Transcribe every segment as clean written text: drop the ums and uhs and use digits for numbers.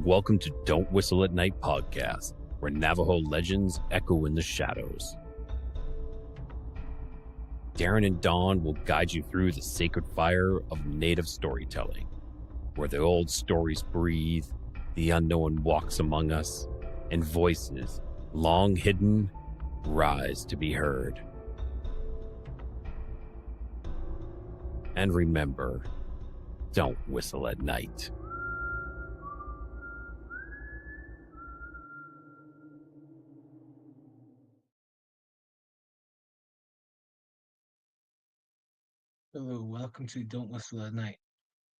Welcome to Don't Whistle at Night podcast, where Navajo legends echo in the shadows. Darren and Dawn will guide you through the sacred fire of native storytelling, where the old stories breathe, the unknown walks among us, and voices, long hidden, rise to be heard. And remember, don't whistle at night. Hello, welcome to Don't Whistle at Night.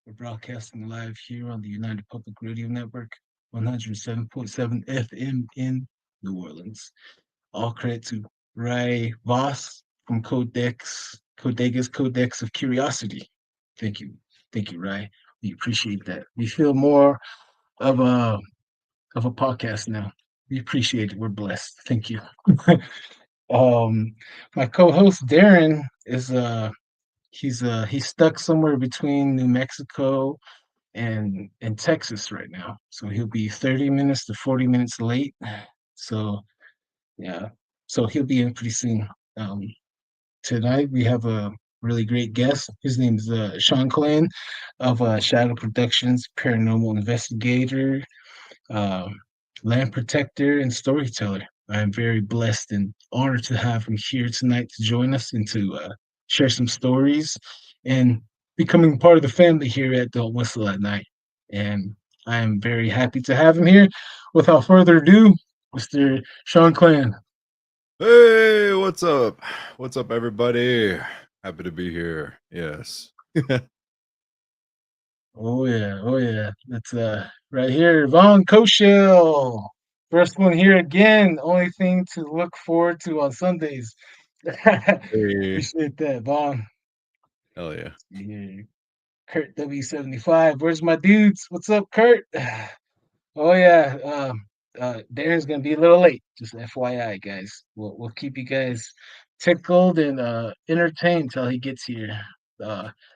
We're broadcasting live here on the United Public Radio Network, 107.7 FM in New Orleans. All credit to Ray Voss from Codega's Codex of Curiosity. Thank you. Thank you, Ray. We appreciate that. We feel more of a podcast now. We appreciate it. We're blessed. Thank you. My co-host Darren is he's stuck somewhere between New Mexico and Texas right now. So he'll be 30 minutes to 40 minutes late. So yeah. So he'll be in pretty soon. Um, Tonight we have a really great guest. His name is Shanclen of Shadow Productions, paranormal investigator, um, land protector, and storyteller. I'm very blessed and honored to have him here tonight to join us and to share some stories and becoming part of the family here at Don't Whistle at Night. And I am very happy to have him here. Without further ado, Mr. Sean Clan. Hey, what's up? What's up, everybody? Happy to be here. Yes. Oh yeah, oh yeah. That's right here, Von Koshel. First one here again. Only thing to look forward to on Sundays. Hey, Appreciate that, Vaughn. hell yeah. Yeah. Kurt W75. Where's my dudes? What's up, Kurt? Oh yeah. Darren's gonna be a little late. Just FYI, guys. We'll keep you guys tickled and entertained till he gets here.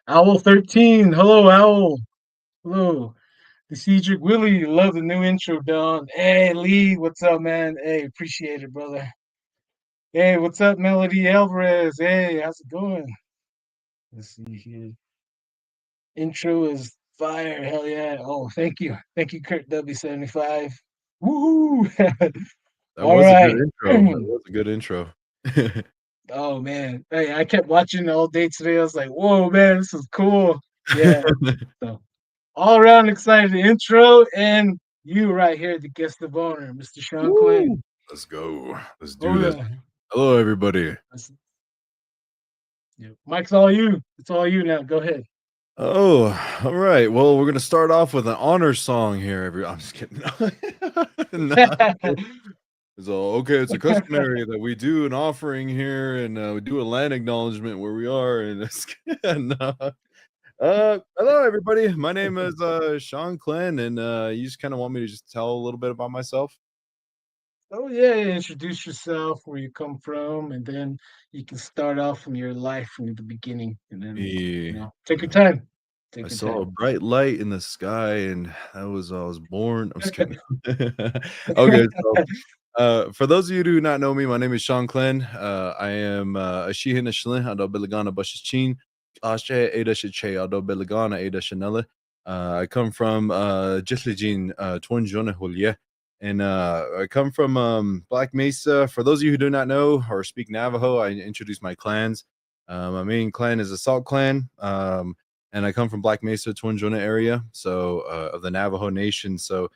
Owl 13. Hello, Owl. Hello. The Cedric Willie. Love the new intro, Don. Hey Lee, what's up, man? Hey, appreciate it, brother. Hey, what's up, Melody Alvarez? Hey, how's it going? Let's see here. Intro is fire. Hell yeah. Oh, thank you. Thank you, Kurt W75. Woo! That All was a good right. intro. That was a good intro. Oh man. Hey, I kept watching all day today. I was like, whoa, man, this is cool. Yeah. So all around excited intro and you right here, the guest of honor, Mr. Sean Clan. Woo! Let's go. Let's Oh do this. yeah. Hello, everybody. Yeah. Mike's all you. It's all you now. Go ahead. Oh, all right. Well, we're gonna start off with an honor song here. I'm just kidding. No. So, okay, it's a customary that we do an offering here, and we do a land acknowledgement where we are, and it's no. Hello everybody. My name is Sean Clen, and you just kind of want me to just tell a little bit about myself. Oh yeah, yeah, introduce yourself, where you come from, and then you can start off from your life from the beginning, and then Me, take your time. I Take your saw a time. bright light in the sky, and that was I was born. I'm just kidding. Okay, so for those of you who do not know me, my name is Sean Clen. I am a Shihin Shlin, Ado Beligana Bushichin, Ashe Ada Shiche, Ado Beligana Ada Chanela. I come from Jitlijin, Twin Jona Hulye. And I come from Black Mesa. For those of you who do not know or speak Navajo, I introduce my clans. My main clan is the Salt Clan. And I come from Black Mesa, Twin Jonah area, so of the Navajo Nation. So,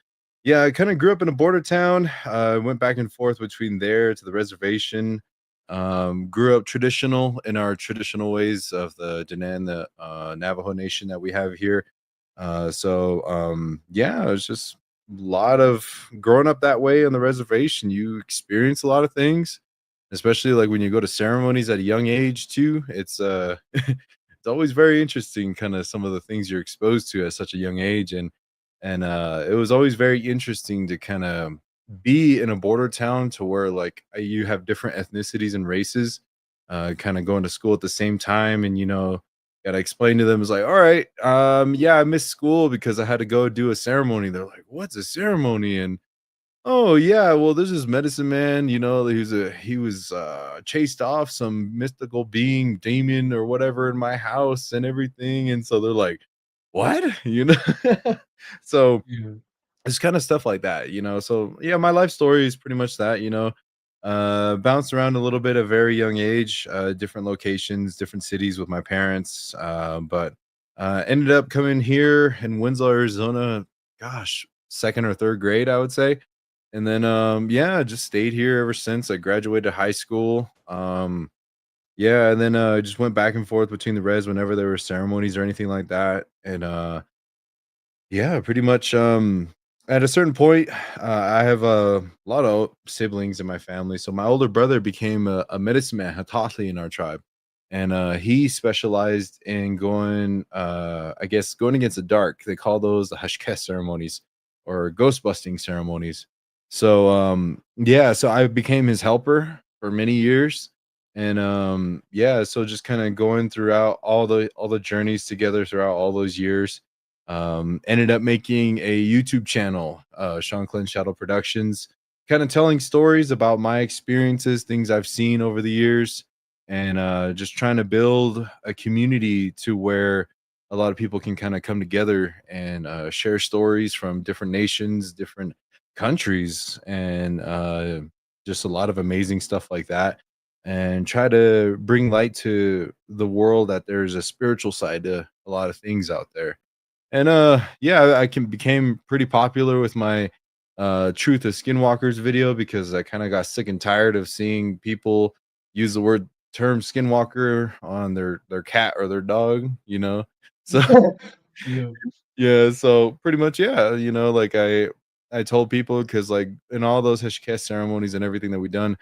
yeah, I kind of grew up in a border town. Went back and forth between there to the reservation. Grew up traditional in our traditional ways of the Diné and the Navajo Nation that we have here. Yeah, it was just a lot of growing up that way on the reservation. You experience a lot of things, especially like when you go to ceremonies at a young age too. It's it's always very interesting kind of some of the things you're exposed to at such a young age, and it was always very interesting to kind of be in a border town to where like you have different ethnicities and races kind of going to school at the same time, and gotta explain to them. It's like, all right, yeah, I missed school because I had to go do a ceremony. They're like, what's a ceremony? And oh yeah, well, this is medicine man. He was chased off some mystical being, demon or whatever in my house and everything. And so they're like, what? So Yeah. it's kind of stuff like that, So yeah, my life story is pretty much that, bounced around a little bit at a very young age, different locations, different cities with my parents. But ended up coming here in Winslow, Arizona, gosh, second or third grade, I would say. And then yeah, just stayed here ever since I graduated high school. Yeah, and then just went back and forth between the res whenever there were ceremonies or anything like that. And yeah, pretty much, at a certain point, I have a lot of siblings in my family, so my older brother became a medicine man, Hatathi in our tribe, and, he specialized in going, I guess, going against the dark. They call those the Hashkes ceremonies or ghost busting ceremonies. So, yeah, so I became his helper for many years, and, yeah, so just kinda going throughout all the journeys together throughout all those years. Ended up making a YouTube channel, Shanclen Shadow Productions, kind of telling stories about my experiences, things I've seen over the years, and just trying to build a community to where a lot of people can kind of come together and share stories from different nations, different countries, and just a lot of amazing stuff like that. And try to bring light to the world that there's a spiritual side to a lot of things out there. And, yeah, I can became pretty popular with my, Truth of Skinwalkers video because I kinda got sick and tired of seeing people use the term skinwalker on their cat or their dog? So Yeah. yeah, so pretty much, yeah, like, I told people because like, in all those Hishkesh ceremonies and everything that we done,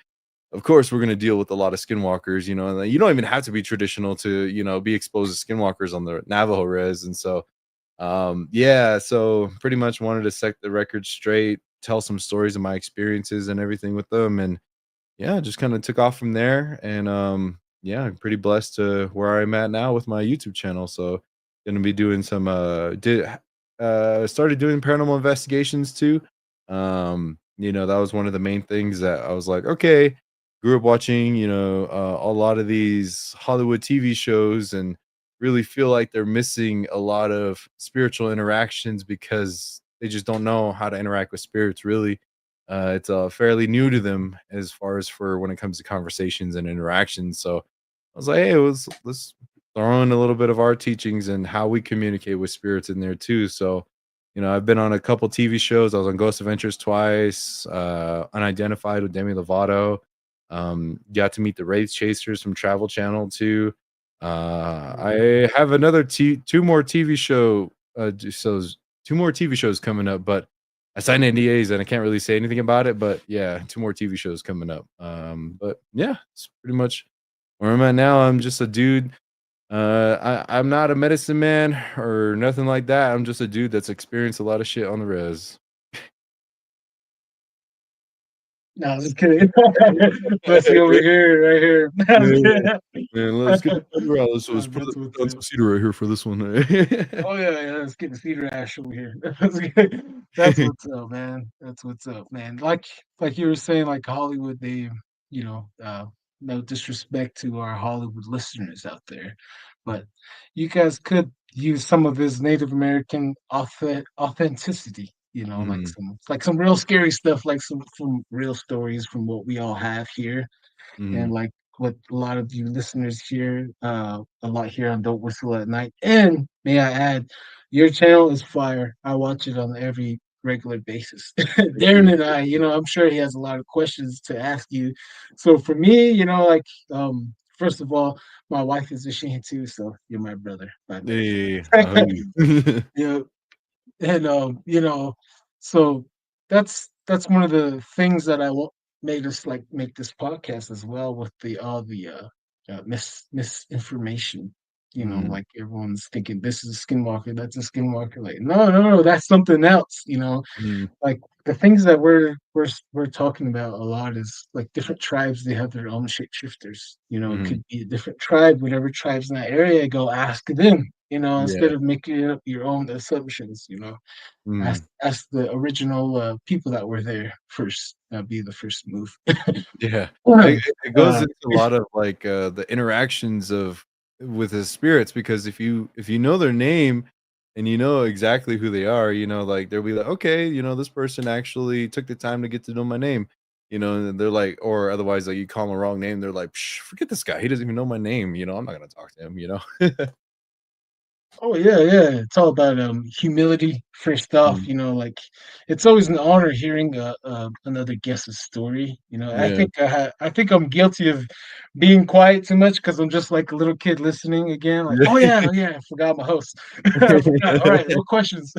of course, we're gonna deal with a lot of skinwalkers, and you don't even have to be traditional to, be exposed to skinwalkers on the Navajo res, and so yeah, so pretty much wanted to set the record straight, tell some stories of my experiences and everything with them, and yeah, just kind of took off from there. And yeah, I'm pretty blessed to where I'm at now with my YouTube channel. So gonna be doing some did started doing paranormal investigations too. That was one of the main things that I was like, okay, grew up watching, a lot of these Hollywood TV shows and really feel like they're missing a lot of spiritual interactions because they just don't know how to interact with spirits really. It's fairly new to them as far as for when it comes to conversations and interactions. So I was like, hey, let's throw in a little bit of our teachings and how we communicate with spirits in there too. So, I've been on a couple TV shows. I was on Ghost Adventures twice, Unidentified with Demi Lovato. Got to meet the Wraith Chasers from Travel Channel too. I have two more TV shows, two more TV shows coming up, but I signed NDAs and I can't really say anything about it. But yeah, two more TV shows coming up. But yeah, it's pretty much where I'm at now. I'm just a dude. I'm not a medicine man or nothing like that. I'm just a dude that's experienced a lot of shit on the res. No, I'm just kidding. Let's go over here, right here. I'm just Yeah, kidding. man, let's get the cedar out. Let's That's what's put up. some cedar right here for this one. Oh yeah, yeah. Let's get the cedar ash over here. That's what's up, man. That's what's up, man. Like you were saying, like Hollywood, you know, uh, no disrespect to our Hollywood listeners out there, but you guys could use some of his Native American authenticity. Mhm, Like some real scary stuff, like some real stories from what we all have here and mhm. like what a lot of you listeners hear a lot here on Don't Whistle at Night. And may I add, your channel is fire. I watch it on every regular basis. Thank you. Darren and I, I'm sure he has a lot of questions to ask you. So for me, first of all, my wife is a Shane too, so you're my brother, by the Hey, way. ahoy. Yeah, and so that's one of the things that made us like make this podcast as well with the all the misinformation. You know, Mm, like everyone's thinking this is a skinwalker, that's a skinwalker. Like, no, that's something else. mm, Like the things that we're talking about a lot is like different tribes. They have their own shapeshifters. It mm, could be a different tribe, whatever tribes in that area. Go ask them. yeah. Instead of making up your own assumptions. Mm, Ask the original people that were there first. That'd be the first move. yeah. It goes uh, into a lot of like the interactions of with his spirits, because if you know their name and you know exactly who they are, like they'll be like, okay, this person actually took the time to get to know my name. And they're like, or otherwise, like you call them a wrong name, they're like, Psh, forget this guy. He doesn't even know my name. I'm not gonna talk to him. Oh yeah. It's all about humility first off. Mm, Like it's always an honor hearing another guest's story. yeah. I think I'm guilty of being quiet too much because I'm just like a little kid listening again. Like, oh yeah, I forgot my host. I forgot. All right, what questions?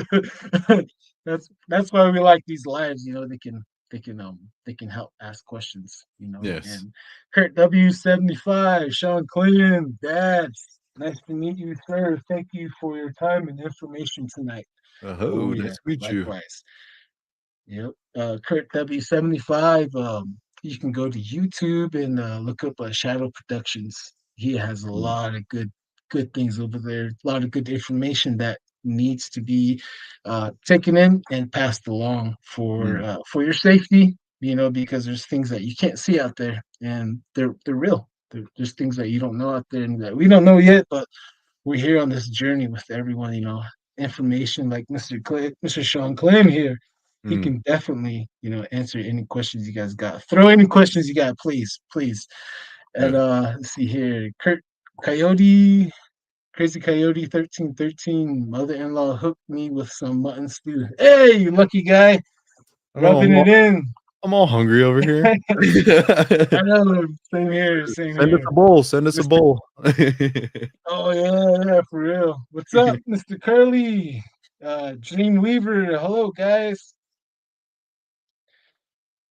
That's why we like these lives. They can help ask questions. Yes. And Kurt W75, Sean Clinton, Dad. Nice to meet you, sir. Thank you for your time and information tonight. Oh Oh, yeah, nice to meet you. likewise. Yep. Kurt W75. You can go to YouTube and look up Shadow Productions. He has a Mm, lot of good things over there. A lot of good information that needs to be taken in and passed along mm, for your safety. Because there's things that you can't see out there, and they're real. There's things that you don't know out there and that we don't know yet, but we're here on this journey with everyone. Information like Mr. Sean Clem here. He mm. can definitely, answer any questions you guys got. Throw any questions you got, please. And Yeah. let's see here. Kurt Coyote, Crazy Coyote 1313, mother-in-law hooked me with some mutton stew. Hey, you lucky guy, I know rubbing it in. I'm all hungry over here. I know, same Send us here. a bowl, send us a Mr. bowl. Oh yeah, for real. What's up, Mr. Curly? Janine Weaver. Hello, guys.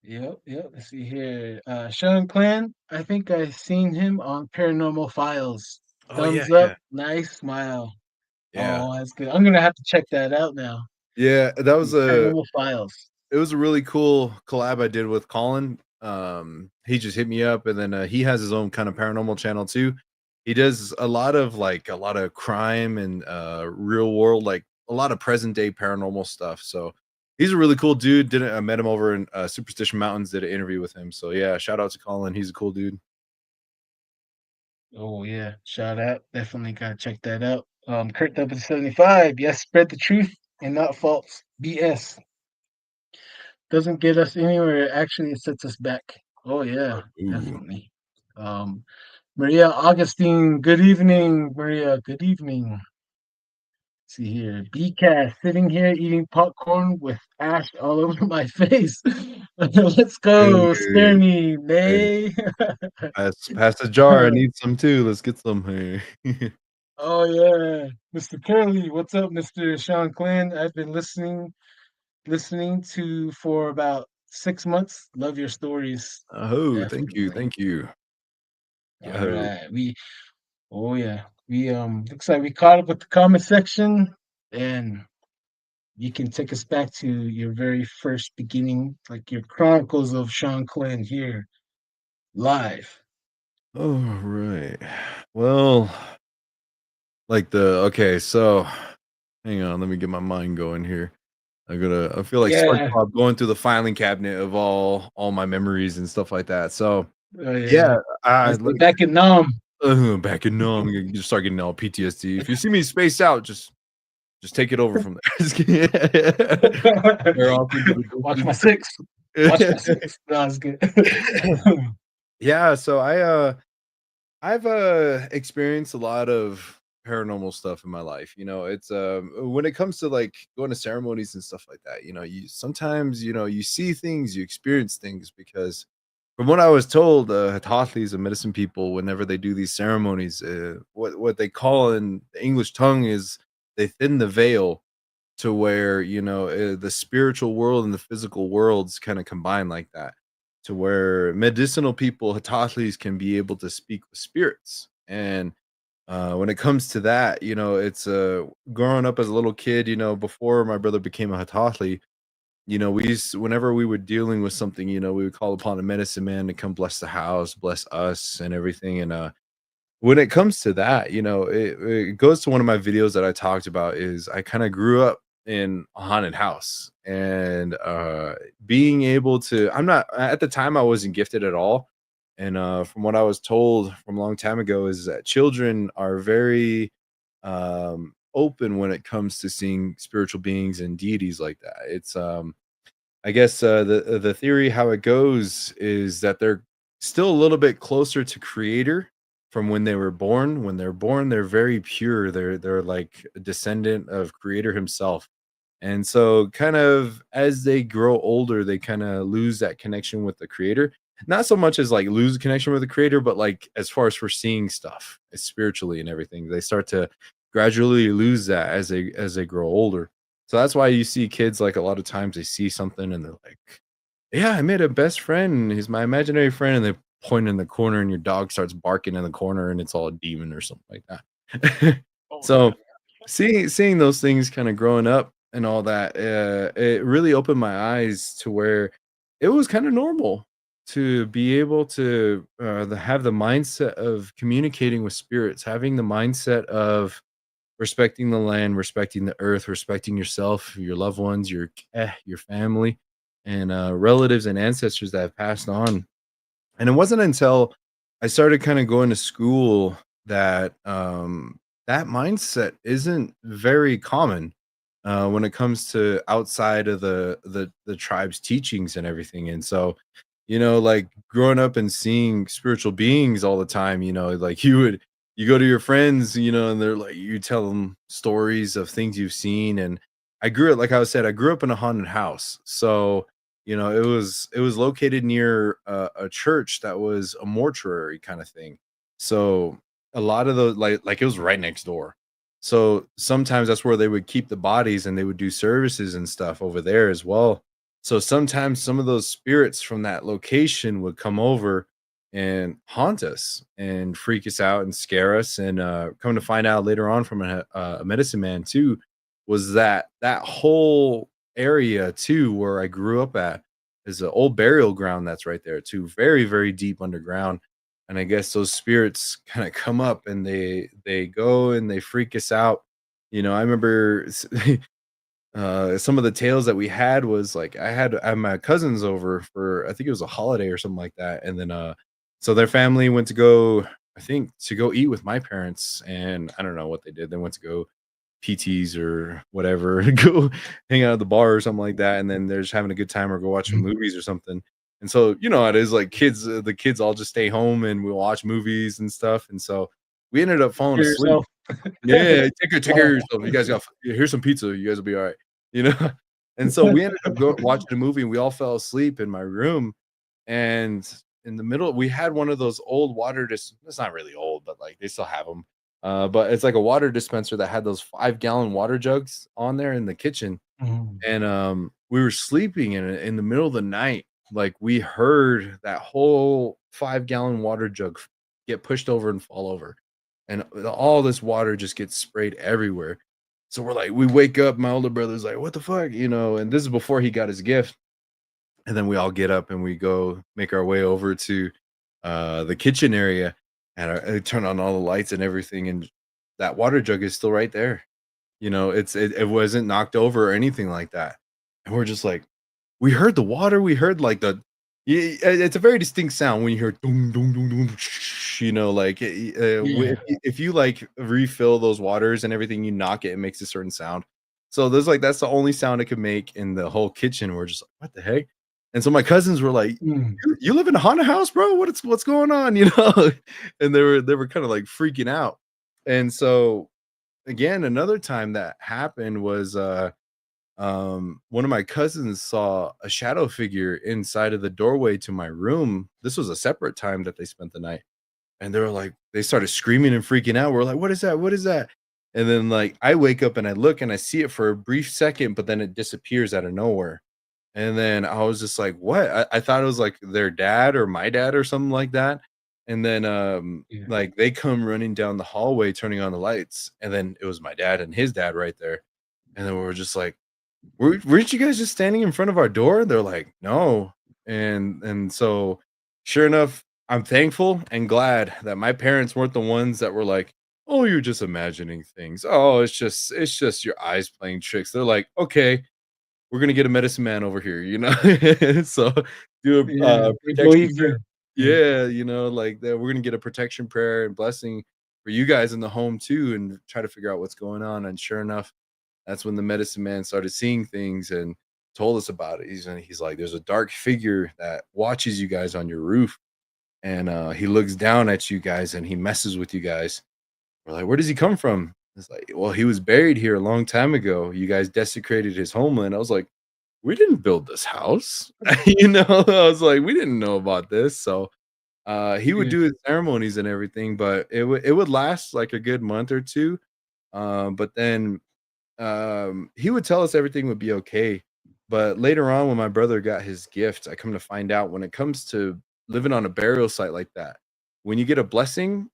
Yep. Let's see here. Sean Clan. I think I've seen him on Paranormal Files. Oh, yeah, Thumbs up. yeah. Nice smile. Yeah. Oh, that's good. I'm gonna have to check that out now. Yeah, that was a Paranormal Files. it was a really cool collab I did with Colin. He just hit me up, and then, he has his own kind of paranormal channel too. He does a lot of crime and, real world, like, a lot of present day paranormal stuff, so he's a really cool dude. I met him over in, Superstition Mountains, did an interview with him, so yeah, shout out to Colin, he's a cool dude. Oh yeah, shout out. Definitely gotta check that out. Kurt W75. Yes, spread the truth and not false BS. Doesn't get us anywhere. Actually, it sets us back. Oh yeah, Ooh. definitely. Um, Maria Augustine. Good evening, Maria. Good evening. See here, BCast sitting here eating popcorn with ash all over my face. Let's go. Spare Hey, me, hey, Nay. pass the jar, I need some too, let's get some here. Oh yeah, Mr. Curly. What's up, Mr. Sean Clan? I've been listening to for about 6 months. Love your stories. Oh, thank you, Definitely. thank you. All Yo. right. Oh yeah. We looks like we caught up with the comment section, and you can take us back to your very first beginning, like your chronicles of Sean Clan here live. Alright. Well, like okay, so hang on, let me get my mind going here. I feel like Yeah. SpongeBob going through the filing cabinet of all my memories and stuff like that. So, Oh yeah. yeah, I Let's get like, back in Nam. back in no, I'm gonna just start getting all PTSD. If you see me spaced out, just take it over from there. Just kidding. We're off into the Watch my six. Watch my distance. six. No, it's good. Yeah, so I've experienced a lot of paranormal stuff in my life. It's when it comes to like going to ceremonies and stuff like that, you sometimes, you see things, you experience things, because from what I was told, Hatathlis and medicine people, whenever they do these ceremonies, what they call in the English tongue is they thin the veil to where the spiritual world and the physical worlds kind of combine like that, to where medicinal people, Hatathlis, can be able to speak with spirits. And When it comes to that, it's growing up as a little kid, before my brother became a Hatathli, whenever we were dealing with something, we would call upon a medicine man to come bless the house, bless us and everything. And when it comes to that, it goes to one of my videos that I talked about is I kind of grew up in a haunted house and being able to I'm not at the time I wasn't gifted at all. And from what I was told from a long time ago is that children are very open when it comes to seeing spiritual beings and deities like that. It's I guess the theory how it goes is that they're still a little bit closer to creator from when they were born. When they're born, they're very pure. They're like a descendant of creator himself. And so kind of as they grow older, they kind of lose that connection with the creator. Not so much as like lose a connection with the creator, but like as far as for seeing stuff spiritually and everything, they start to gradually lose that as they grow older. So that's why you see kids like a lot of times they see something and they're like, "Yeah, I made a best friend. He's my imaginary friend." And they point in the corner and your dog starts barking in the corner and it's all a demon or something like that. Oh So seeing those things kind of growing up and all that, it really opened my eyes to where it was kind of normal to be able to have the mindset of communicating with spirits, having the mindset of respecting the land, respecting the earth, respecting yourself, your loved ones, your family, and relatives and ancestors that have passed on. And it wasn't until I started kind of going to school that that mindset isn't very common when it comes to outside of the tribe's teachings and everything. And so, like growing up and seeing spiritual beings all the time, like you go to your friends, and they're like you tell them stories of things you've seen. And like I said, I grew up in a haunted house. So it was located near a church that was a mortuary kind of thing. So a lot of those like it was right next door. So sometimes that's where they would keep the bodies and they would do services and stuff over there as well. So sometimes some of those spirits from that location would come over and haunt us and freak us out and scare us. And come to find out later on from a medicine man too, was that whole area too where I grew up at is an old burial ground that's right there too, very very deep underground. And I guess those spirits kind of come up and they go and they freak us out. I remember some of the tales that we had was like I had my cousins over for I think it was a holiday or something like that. And then so their family went to go, I think, to go eat with my parents, and I don't know what they did. They went to go PTs or whatever, go hang out at the bar or something like that, and then they're just having a good time or go watch some movies or something. And so, how it is like kids, the kids all just stay home and we watch movies and stuff. And so we ended up falling asleep. yourself. Yeah, take care of Oh, yourself. You guys got here's some pizza. You guys will be all right. You know. And so we ended up watching a movie and we all fell asleep in my room. And in the middle, we had one of those old it's not really old, but like they still have them. But it's like a water dispenser that had those 5-gallon water jugs on there in the kitchen. mm, And we were sleeping in the middle of the night. Like we heard that whole 5-gallon water jug get pushed over and fall over. And all this water just gets sprayed everywhere. So we're like, we wake up, my older brother's like, what the fuck? And this is before he got his gift. And then we all get up and we go make our way over to the kitchen area and I turn on all the lights and everything. And that water jug is still right there. It wasn't knocked over or anything like that. And we're just like, we heard the water. We heard like it's a very distinct sound when you hear doom, doom, doom, doom, like yeah. if you like refill those waters and everything, you knock it, it makes a certain sound. So that's the only sound it could make in the whole kitchen. We're just like, what the heck? And so my cousins were like, Mm, you live in a haunted house, bro? What's going on? And they were kind of like freaking out. And so again, another time that happened was one of my cousins saw a shadow figure inside of the doorway to my room. This was a separate time that they spent the night. And they started screaming and freaking out. We're like, what is that? What is that? And then like I wake up and I look and I see it for a brief second, but then it disappears out of nowhere. And then I was just like, what? I thought it was like their dad or my dad or something like that. And then Yeah. like they come running down the hallway turning on the lights, and then it was my dad and his dad right there. And then we were just like, weren't you guys just standing in front of our door? They're like, no. And so sure enough, I'm thankful and glad that my parents weren't the ones that were like, oh, you're just imagining things. Oh, it's just your eyes playing tricks. They're like, okay, we're gonna get a medicine man over here, you know. So do a Yeah, they protection believe prayer. you. Yeah. Yeah, you know, like that we're gonna get a protection prayer and blessing for you guys in the home too, and try to figure out what's going on. And sure enough, that's when the medicine man started seeing things and told us about it. He's like, there's a dark figure that watches you guys on your roof, and he looks down at you guys and he messes with you guys. We're like, where does he come from? It's like, well, he was buried here a long time ago. You guys desecrated his homeland. I was like, we didn't build this house. You know, I was like, we didn't know about this. So he would Yeah. do his ceremonies and everything, but it would last like a good month or two. But then he would tell us everything would be okay. But later on, when my brother got his gift, I come to find out when it comes to living on a burial site like that, when you get a blessing,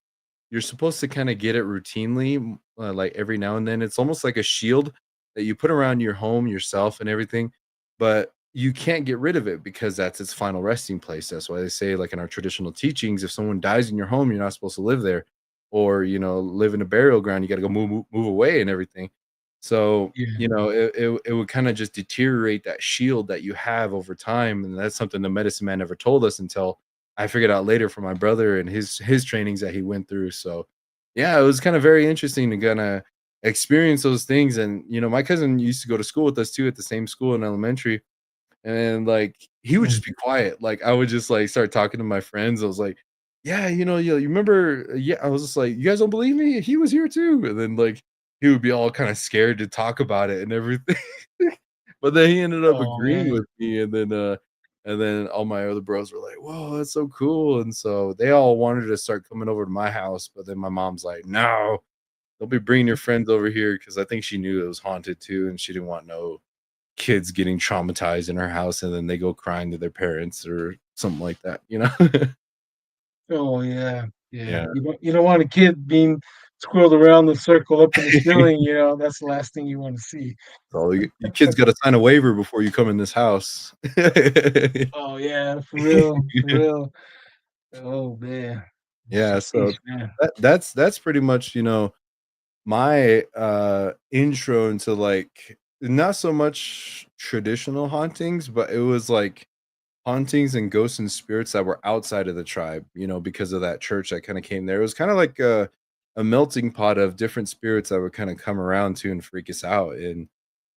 you're supposed to kinda get it routinely, like, every now and then. It's almost like a shield that you put around your home, yourself, and everything, but you can't get rid of it because that's its final resting place. That's why they say, like, in our traditional teachings, if someone dies in your home, you're not supposed to live there or, live in a burial ground, you gotta go move away and everything. So, Yeah. it would kinda just deteriorate that shield that you have over time, and that's something the medicine man never told us until I figured out later from my brother and his trainings that he went through. So, yeah, it was kinda very interesting to kinda experience those things. And, my cousin used to go to school with us too at the same school in elementary, and, like, he would Mm. just be quiet. Like, I would just, like, start talking to my friends. I was like, "Yeah, you remember" yeah, I was just like, "You guys don't believe me? He was here too." And then, like, he would be all kinda scared to talk about it and everything. But then he ended up Oh agreeing man. with me, and then all my other bros were like, "Whoa, that's so cool." And so they all wanted to start coming over to my house, but then my mom's like, "No, don't be bringing your friends over here," because I think she knew it was haunted too, and she didn't want no kids getting traumatized in her house, and then they go crying to their parents or something like that, you know? Oh yeah. Yeah. Yeah. You don't want a kid being squirreled around the circle up in the ceiling, that's the last thing you wanna see. So you kids gotta sign a waiver before you come in this house. Oh yeah, for real, for real. Oh man. Yeah, Sheesh, so man. that's pretty much, my intro into like not so much traditional hauntings, but it was like hauntings and ghosts and spirits that were outside of the tribe, because of that church that kind of came there. It was kind of like a melting pot of different spirits that would kind of come around to and freak us out. And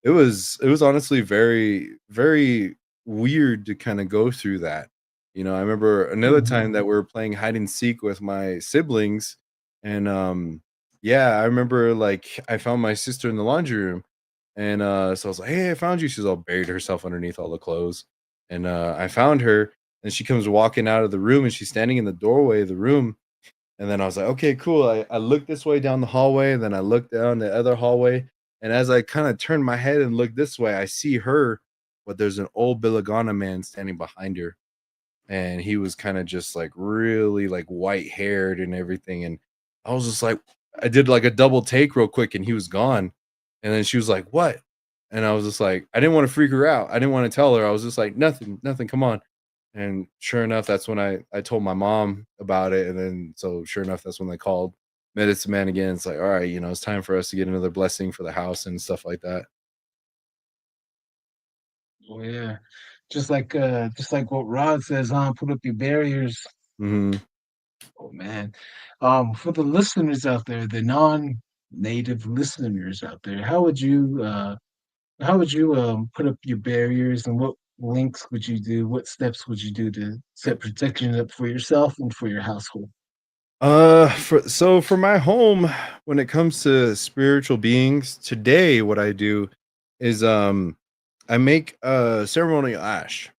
it was honestly very, very weird to kind of go through that. I remember another Mhm. time that we were playing hide and seek with my siblings, and yeah, I remember like I found my sister in the laundry room, and so I was like, "Hey, I found you." She's all buried herself underneath all the clothes. And I found her, and she comes walking out of the room, and she's standing in the doorway of the room. And then I was like, okay, cool. I looked this way down the hallway, and then I looked down the other hallway. And as I kind of turned my head and looked this way, I see her, but there's an old Bilagana man standing behind her. And he was kind of just like really like white haired and everything. And I was just like, I did like a double take real quick, and he was gone. And then she was like, what? And I was just like, I didn't want to freak her out. I didn't want to tell her. I was just like, nothing, nothing, come on. And sure enough, that's when I told my mom about it. And then so sure enough, that's when they called medicine man again. It's like, all right, it's time for us to get another blessing for the house and stuff like that. Oh yeah. Just like what Rod says, huh? Put up your barriers. Hmm. Oh man. For the listeners out there, the non-native listeners out there, how would you put up your barriers, and what links would you do? What steps would you do to set protection up for yourself and for your household? For my home, when it comes to spiritual beings, today what I do is I make ceremonial ash.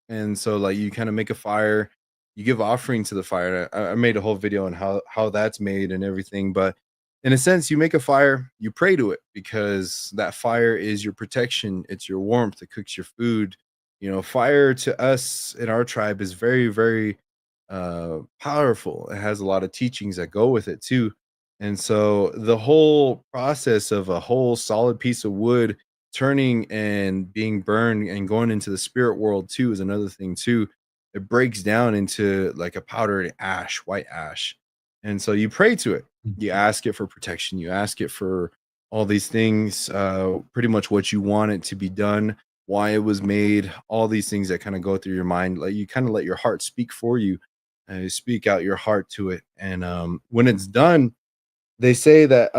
And so like you kind of make a fire, you give offering to the fire. I made a whole video on how that's made and everything, but in a sense, you make a fire, you pray to it because that fire is your protection, it's your warmth, it cooks your food. Fire to us in our tribe is very, very powerful. It has a lot of teachings that go with it too. And so the whole process of a whole solid piece of wood turning and being burned and going into the spirit world too is another thing too. It breaks down into like a powdered ash, white ash. And so you pray to it. You ask it for protection. You ask it for all these things, pretty much what you want it to be done, why it was made, all these things that kind of go through your mind. Like you kind of let your heart speak for you, speak out your heart to it. And when it's done, they say that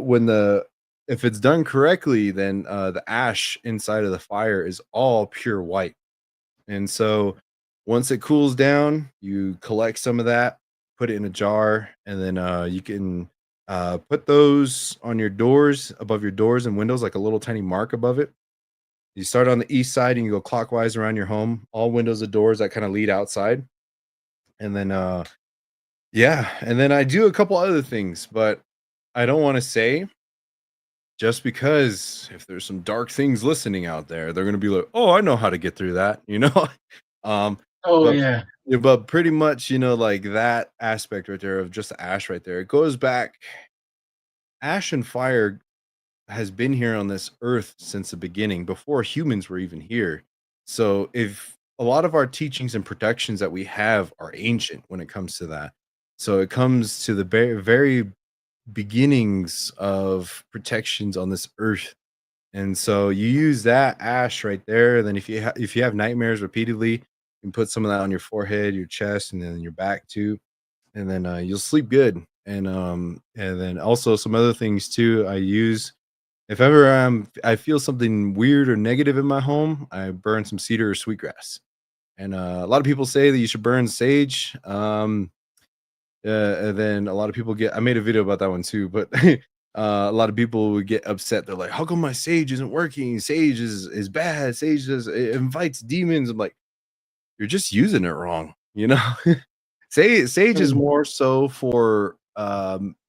when the if it's done correctly, then the ash inside of the fire is all pure white. And so once it cools down, you collect some of that, put it in a jar, and then you can put those on your doors, above your doors and windows, like a little tiny mark above it. You start on the east side and you go clockwise around your home, all windows and doors that kind of lead outside. And then yeah, and then I do a couple other things, but I don't want to say, just because if there's some dark things listening out there, they're gonna be like, "Oh, I know how to get through that," you know? Um, Oh but yeah. yeah, but pretty much, like that aspect right there of just the ash right there, it goes back. Ash and fire has been here on this earth since the beginning, before humans were even here. So if a lot of our teachings and protections that we have are ancient when it comes to that. So it comes to the very, very beginnings of protections on this earth. And so you use that ash right there. Then if you have nightmares repeatedly, you can put some of that on your forehead, your chest, and then your back too, and then you'll sleep good. And then also some other things too. I use, if ever I feel something weird or negative in my home, I burn some cedar or sweetgrass. And a lot of people say that you should burn sage. And then a lot of people get. I made a video about that one too, but a lot of people would get upset. They're like, "How come my sage isn't working? Sage is bad. It invites demons." I'm like, "You're just using it wrong." Sage is Mm. more so for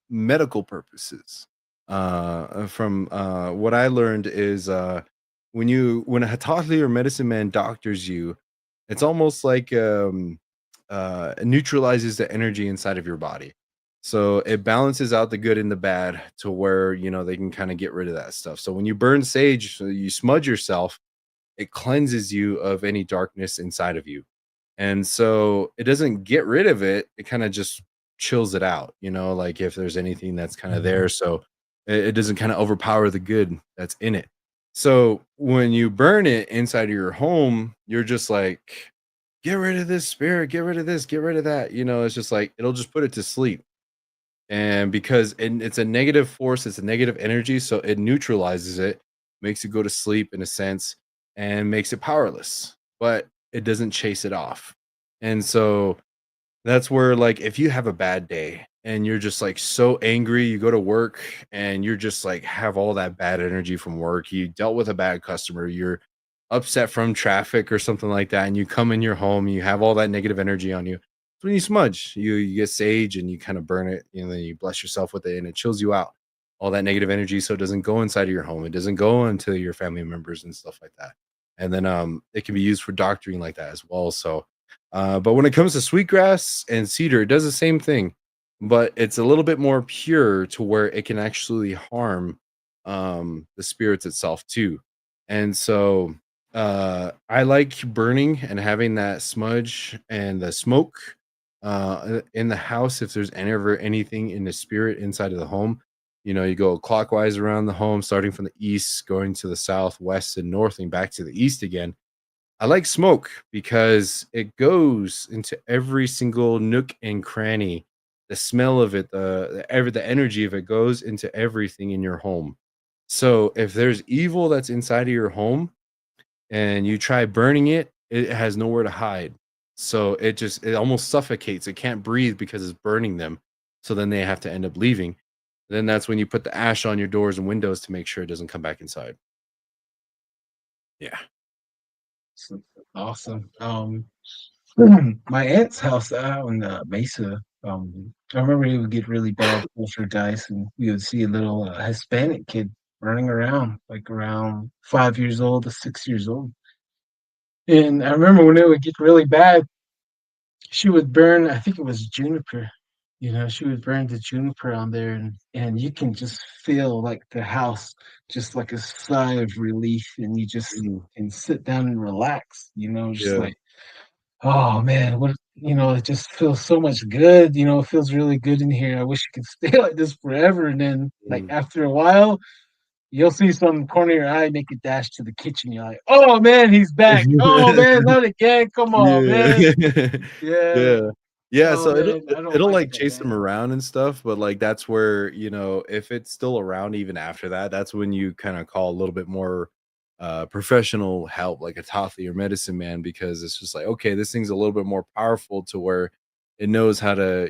medical purposes. From what I learned is when a Hatachi or medicine man doctors you, it's almost like it neutralizes the energy inside of your body. So it balances out the good and the bad to where they can kind of get rid of that stuff. So when you burn sage, so you smudge yourself, it cleanses you of any darkness inside of you. And so it doesn't get rid of it, it kind of just chills it out, like if there's anything that's kind of there. So it doesn't kind of overpower the good that's in it. So when you burn it inside of your home, you're just like, get rid of this spirit, get rid of this, get rid of that. It's just like it'll just put it to sleep. And because it's a negative force, it's a negative energy, so it neutralizes it, makes it go to sleep in a sense, and makes it powerless, but it doesn't chase it off. And so that's where, like, if you have a bad day and you're just like so angry, you go to work and you're just like have all that bad energy from work, you dealt with a bad customer, you're upset from traffic or something like that, and you come in your home, you have all that negative energy on you. So when you smudge, you get sage and you kind of burn it, then you bless yourself with it, and it chills you out all that negative energy, so it doesn't go inside of your home, it doesn't go into your family members and stuff like that. And then it can be used for doctoring like that as well. So but when it comes to sweetgrass and cedar, it does the same thing, but it's a little bit more pure to where it can actually harm the spirits itself too. And so I like burning and having that smudge and the smoke in the house. If there's ever anything in the spirit inside of the home, you go clockwise around the home, starting from the east, going to the south, west, and north, and back to the east again. I like smoke because it goes into every single nook and cranny. The smell of it, the energy of it goes into everything in your home. So if there's evil that's inside of your home and you try burning it, it has nowhere to hide. So it almost suffocates. It can't breathe because it's burning them. So then they have to end up leaving. Then that's when you put the ash on your doors and windows to make sure it doesn't come back inside. Yeah. So awesome. My aunt's house out in Mesa. I remember it would get really bad poltergeist, and we would see a little Hispanic kid running around, like around 5 years old to 6 years old. And I remember when it would get really bad, she would burn, I think it was juniper. She would burn the juniper on there, and you can just feel like the house, just like a sigh of relief, and you just Mm, can sit down and relax, just yeah. like, oh man, it just feels so much good. It feels really good in here. I wish it could stay like this forever. And then, like, Mm. after a while, you'll see some corner of your eye make a dash to the kitchen. You're like, oh man, he's back. Oh man, not again. Come on, man. Yeah. Yeah. Yeah. Yeah, Oh so man, I don't it'll, like like, that, chase them man. around and stuff, but, like, that's where, if it's still around even after that, that's when you kinda call a little bit more, professional help, like a Tathy or medicine man, because it's just like, "Okay, this thing's a little bit more powerful to where it knows how to,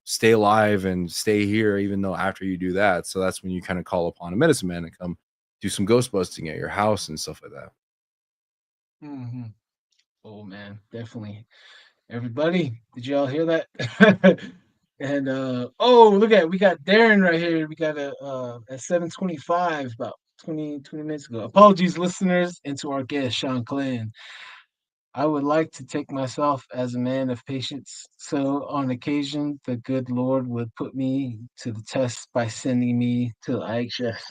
stay alive and stay here even though after you do that." So that's when you kinda call upon a medicine man to come do some ghost busting at your house and stuff like that. Hmm. Oh man, definitely. Everybody, did y'all hear that? And oh, look at we got Darren right here. We got a at 7:25, about 20 minutes ago. Apologies, listeners, and to our guest, Shanclen. I would like to take myself as a man of patience. So on occasion, the good Lord would put me to the test by sending me to the IHS.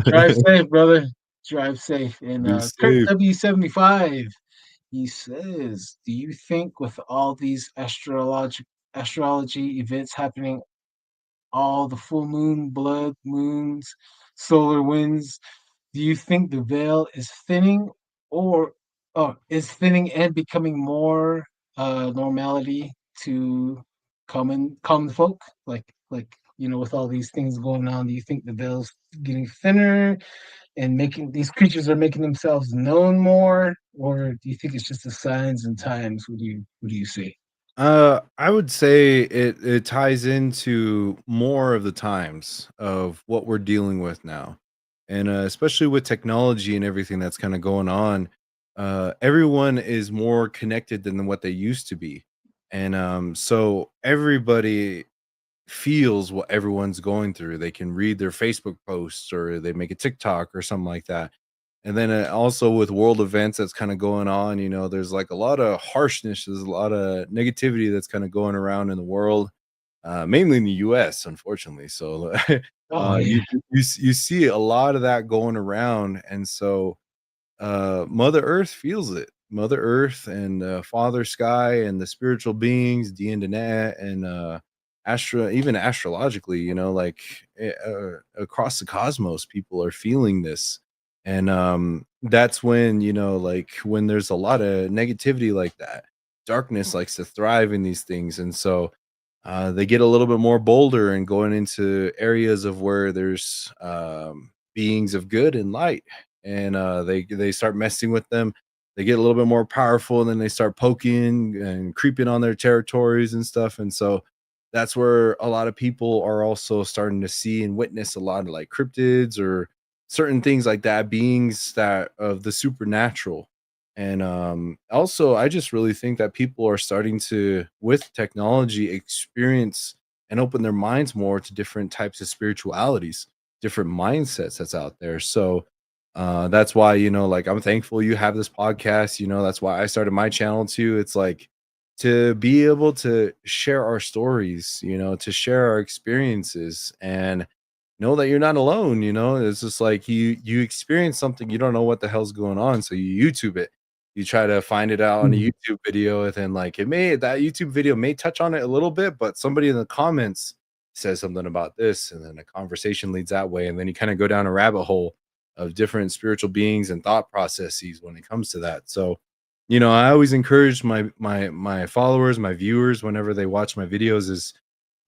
Drive safe, brother. Drive safe. And Be Kurt safe. W75, he says, do you think with all these astrology events happening, all the full moon, blood moons, solar winds, do you think the veil is thinning, or is thinning and becoming more normality to common folk? Like with all these things going on, do you think the veil's getting thinner and making these creatures are making themselves known more, or do you think it's just the signs and times? What do you say? I would say it ties into more of the times of what we're dealing with now, and especially with technology and everything that's kind of going on. Everyone is more connected than what they used to be, and so everybody feels what everyone's going through. They can read their Facebook posts or they make a TikTok or something like that. And then also with world events that's kind of going on, there's like a lot of harshness, there's a lot of negativity that's kind of going around in the world, mainly in the US, unfortunately. So Oh yeah. you see a lot of that going around. And so Mother Earth feels it. Mother Earth and Father Sky and the spiritual beings, Diné and even astrologically, like across the cosmos, people are feeling this. And that's when, like when there's a lot of negativity like that, darkness likes to thrive in these things. And so they get a little bit more bolder and going into areas of where there's beings of good and light, and they start messing with them. They get a little bit more powerful, and then they start poking and creeping on their territories and stuff. And so that's where a lot of people are also starting to see and witness a lot of like cryptids or certain things like that, beings that of the supernatural. And also, I just really think that people are starting to, with technology, experience and open their minds more to different types of spiritualities, different mindsets that's out there. So that's why, like I'm thankful you have this podcast. That's why I started my channel too. It's like to be able to share our stories, to share our experiences and know that you're not alone. It's just like you experience something, you don't know what the hell's going on, so you YouTube it. You try to find it out on a Mhm. YouTube video, and then like that YouTube video may touch on it a little bit, but somebody in the comments says something about this, and then a conversation leads that way, and then you kind of go down a rabbit hole of different spiritual beings and thought processes when it comes to that. So, I always encourage my followers, my viewers, whenever they watch my videos, is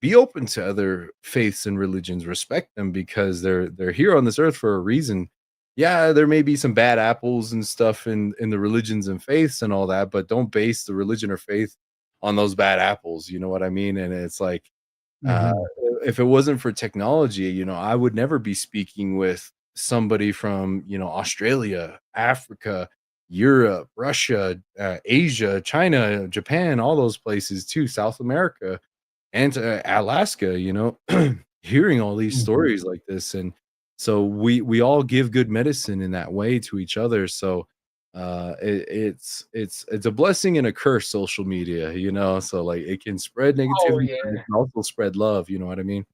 be open to other faiths and religions, respect them because they're here on this earth for a reason. Yeah, there may be some bad apples and stuff in the religions and faiths and all that, but don't base the religion or faith on those bad apples, you know what I mean? And it's like uh Mhm. if it wasn't for technology, I would never be speaking with somebody from, Australia, Africa, Europe, Russia, Asia, China, Japan, all those places too, South America and to Alaska, hearing all these Mhm. stories like this. And so we all give good medicine in that way to each other. So It's a blessing and a curse, social media, so like it can spread Oh negativity, but it yeah, can also spread love, you know what I mean?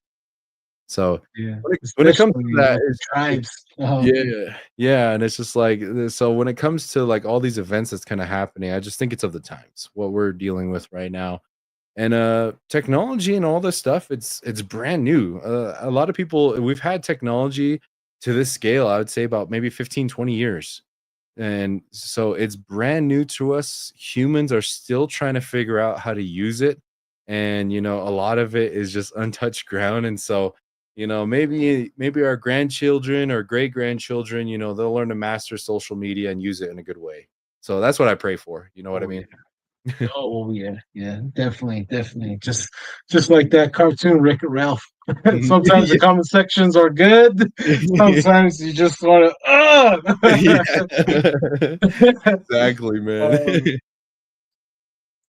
So yeah. when it comes to Especially that, with the it's like tribes. Oh, yeah, yeah, and it's just like so when it comes to like all these events that's kind of happening, I just think it's of the times what we're dealing with right now. And technology and all this stuff, it's brand new. A lot of people, we've had technology to this scale, I would say about maybe 15, 20 years. And so it's brand new to us. Humans are still trying to figure out how to use it. And a lot of it is just untouched ground. And so, maybe our grandchildren or great grandchildren, they'll learn to master social media and use it in a good way. So that's what I pray for. You know what I oh yeah. mean? Oh yeah, yeah, definitely, definitely. Just like that cartoon Wreck-It Ralph. Mhm. Sometimes the comment sections are good. Yeah. Sometimes you just want Yeah. to. Exactly, man.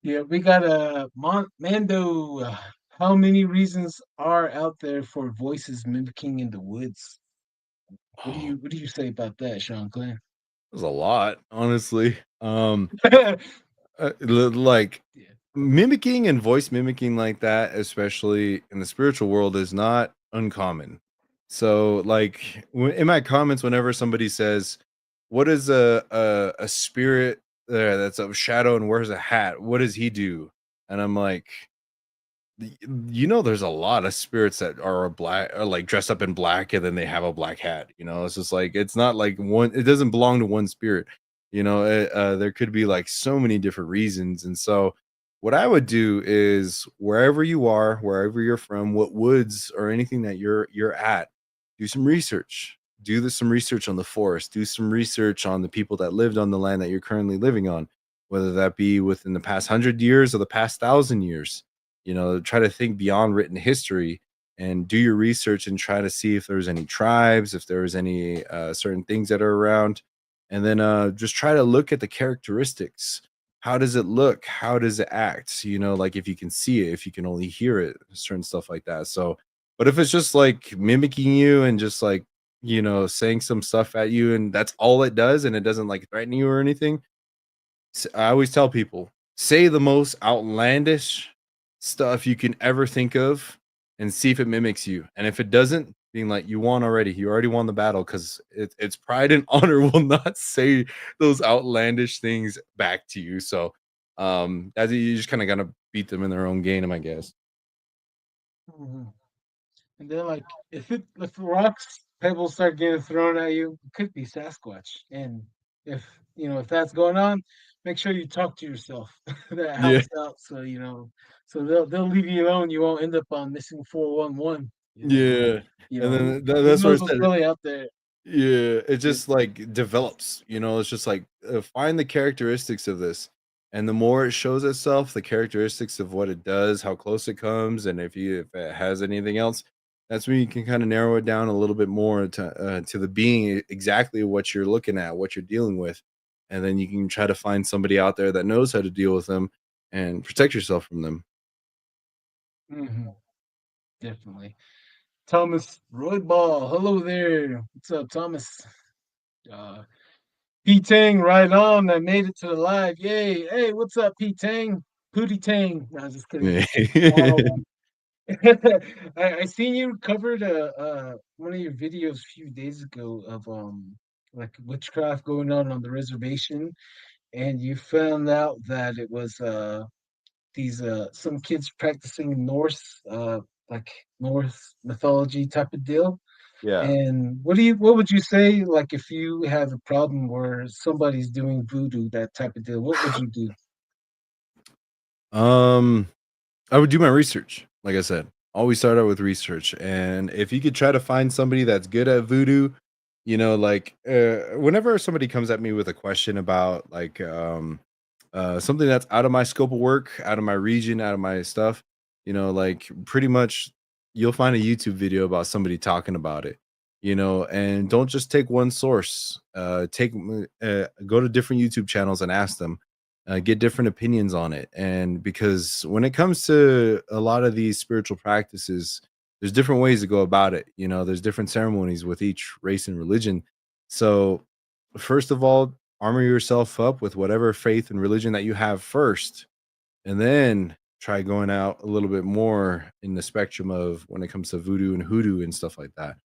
Yeah, we got a Mando. How many reasons are out there for voices mimicking in the woods? Oh, What do you say about that, Sean Glenn? there's a lot, honestly. Yeah. Like mimicking and voice mimicking like that, especially in the spiritual world, is not uncommon. So, like in my comments, whenever somebody says, "What is a spirit there that's a shadow and wears a hat? What does he do?" And I'm like, there's a lot of spirits that are black or like dressed up in black and then they have a black hat. It's just like it's not like one, it doesn't belong to one spirit. There could be like so many different reasons. And so what I would do is wherever you are, wherever you're from, what woods or anything that you're at, do some research. Some research on the forest, do some research on the people that lived on the land that you're currently living on, whether that be within the past 100 years or the past 1,000 years. Try to think beyond written history and do your research and try to see if there's any tribes, if there's any certain things that are around. And then just try to look at the characteristics. How does it look? How does it act? Like if you can see it, if you can only hear it, certain stuff like that. So, but if it's just like mimicking you and just like, saying some stuff at you and that's all it does and it doesn't like threaten you or anything, I always tell people, say the most outlandish stuff you can ever think of and see if it mimics you. And if it doesn't, being like, you won already. You already won the battle because it's pride and honor will not say those outlandish things back to you. So, as you just kind of gotta beat them in their own game, I guess. Mhm. And then, like, if rocks, pebbles start getting thrown at you, it could be Sasquatch. And if if that's going on, make sure you talk to yourself. That Yeah. helps out. So so they'll leave you alone. You won't end up on missing 411. Yeah. And then Who that's what I knows what's said. really out there? Yeah, it Yeah. just like develops, it's just like find the characteristics of this. And the more it shows itself, the characteristics of what it does, how close it comes, and if it has anything else, that's when you can kind of narrow it down a little bit more to the being exactly what you're looking at, what you're dealing with. And then you can try to find somebody out there that knows how to deal with them and protect yourself from them. Mhm. Definitely. Thomas Royball, hello there. What's up, Thomas? Uh, P Tang, right on. I made it to the live. Yay. Hey, what's up, P Tang? Pootie Tang. No, just kidding. Um, I seen you covered one of your videos a few days ago of like witchcraft going on the reservation, and you found out that it was these some kids practicing Norse like Norse mythology type of deal. Yeah. And what would you say like if you have a problem where somebody's doing voodoo, that type of deal? What would you do? Um I would do my research. Like I said, always start out with research. And if you could try to find somebody that's good at voodoo, like whenever somebody comes at me with a question about like something that's out of my scope of work, out of my region, out of my stuff, like pretty much you'll find a YouTube video about somebody talking about it, and don't just take one source. Go to different YouTube channels and ask them, get different opinions on it. And because when it comes to a lot of these spiritual practices, there's different ways to go about it. There's different ceremonies with each race and religion. So, first of all, armor yourself up with whatever faith and religion that you have first, and then try going out a little bit more in the spectrum of when it comes to voodoo and hoodoo and stuff like that.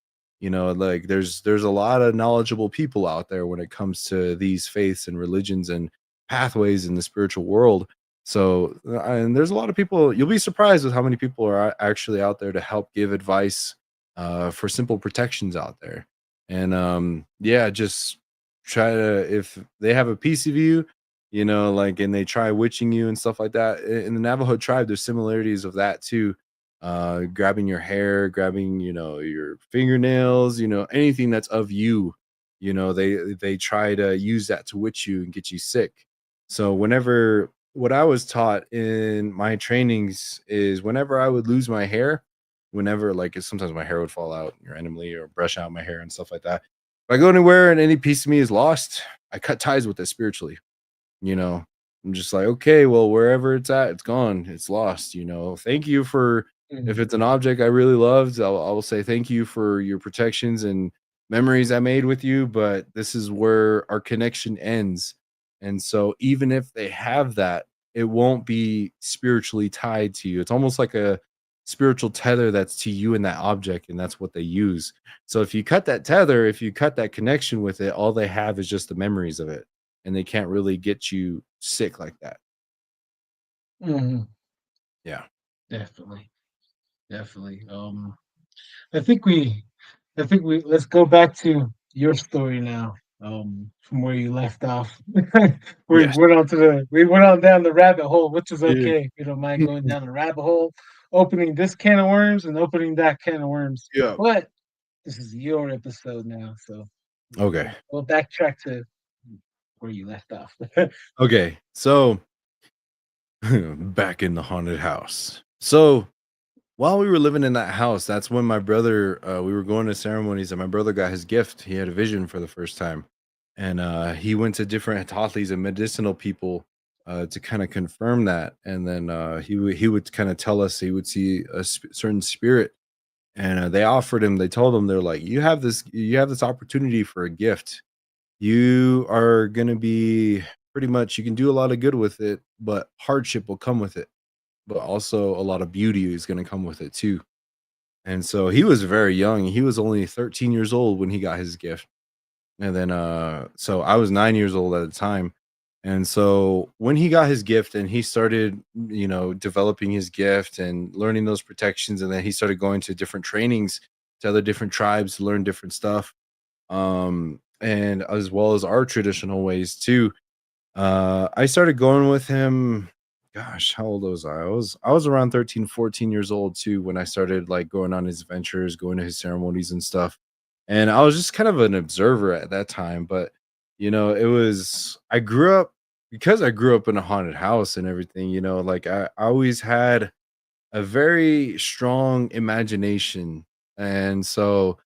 Like there's a lot of knowledgeable people out there when it comes to these faiths and religions and pathways in the spiritual world. So, and there's a lot of people. You'll be surprised with how many people are actually out there to help give advice for simple protections out there. And yeah, just try to, if they have a piece of you, like, and they try witching you and stuff like that. In the Navajo tribe, there's similarities of that too. Grabbing your hair, grabbing, your fingernails, anything that's of you, they try to use that to witch you and get you sick. So whenever, what I was taught in my trainings is whenever I would lose my hair, whenever, like, sometimes my hair would fall out randomly or brush out my hair and stuff like that. If I go anywhere and any piece of me is lost, I cut ties with it spiritually. you know I'm just like, okay, well, wherever it's at, it's gone, it's lost. Thank you for, if Mhm. it's an object I really loved, I will say thank you for your protections and memories I made with you, but this is where our connection ends. And so even if they have that, it won't be spiritually tied to you. It's almost like a spiritual tether that's to you and that object, and that's what they use. So if you cut that tether, if you cut that connection with it, all they have is just the memories of it, and they can't really get you sick like that. Mhm. Yeah. Definitely, definitely. I think we, let's go back to your story now. From where you left off, Yes. we went on down the rabbit hole, which is Yeah. okay. We don't mind going down the rabbit hole, opening this can of worms and opening that can of worms. Yeah. But this is your episode now, so Okay. we'll backtrack to where you left off. Okay. So back in the haunted house. So while we were living in that house, that's when my brother, we were going to ceremonies, and my brother got his gift. He had a vision for the first time, and he went to different hatalis and medicinal people to kind of confirm that. And then he would kind of tell us he would see a certain spirit, and they offered him. They told him, they're like, you have this opportunity for a gift. You are gonna be, pretty much, you can do a lot of good with it, but hardship will come with it. But also a lot of beauty is gonna come with it too. And so he was very young. He was only 13 years old when he got his gift. And then so I was 9 years old at the time. And so when he got his gift and he started, developing his gift and learning those protections, and then he started going to different trainings to other different tribes to learn different stuff. And as well as our traditional ways too. I started going with him. Gosh, how old was I? I was around 13, 14 years old too when I started, like, going on his adventures, going to his ceremonies and stuff. And I was just kind of an observer at that time. But it was, I grew up in a haunted house and everything, like, I always had a very strong imagination. And so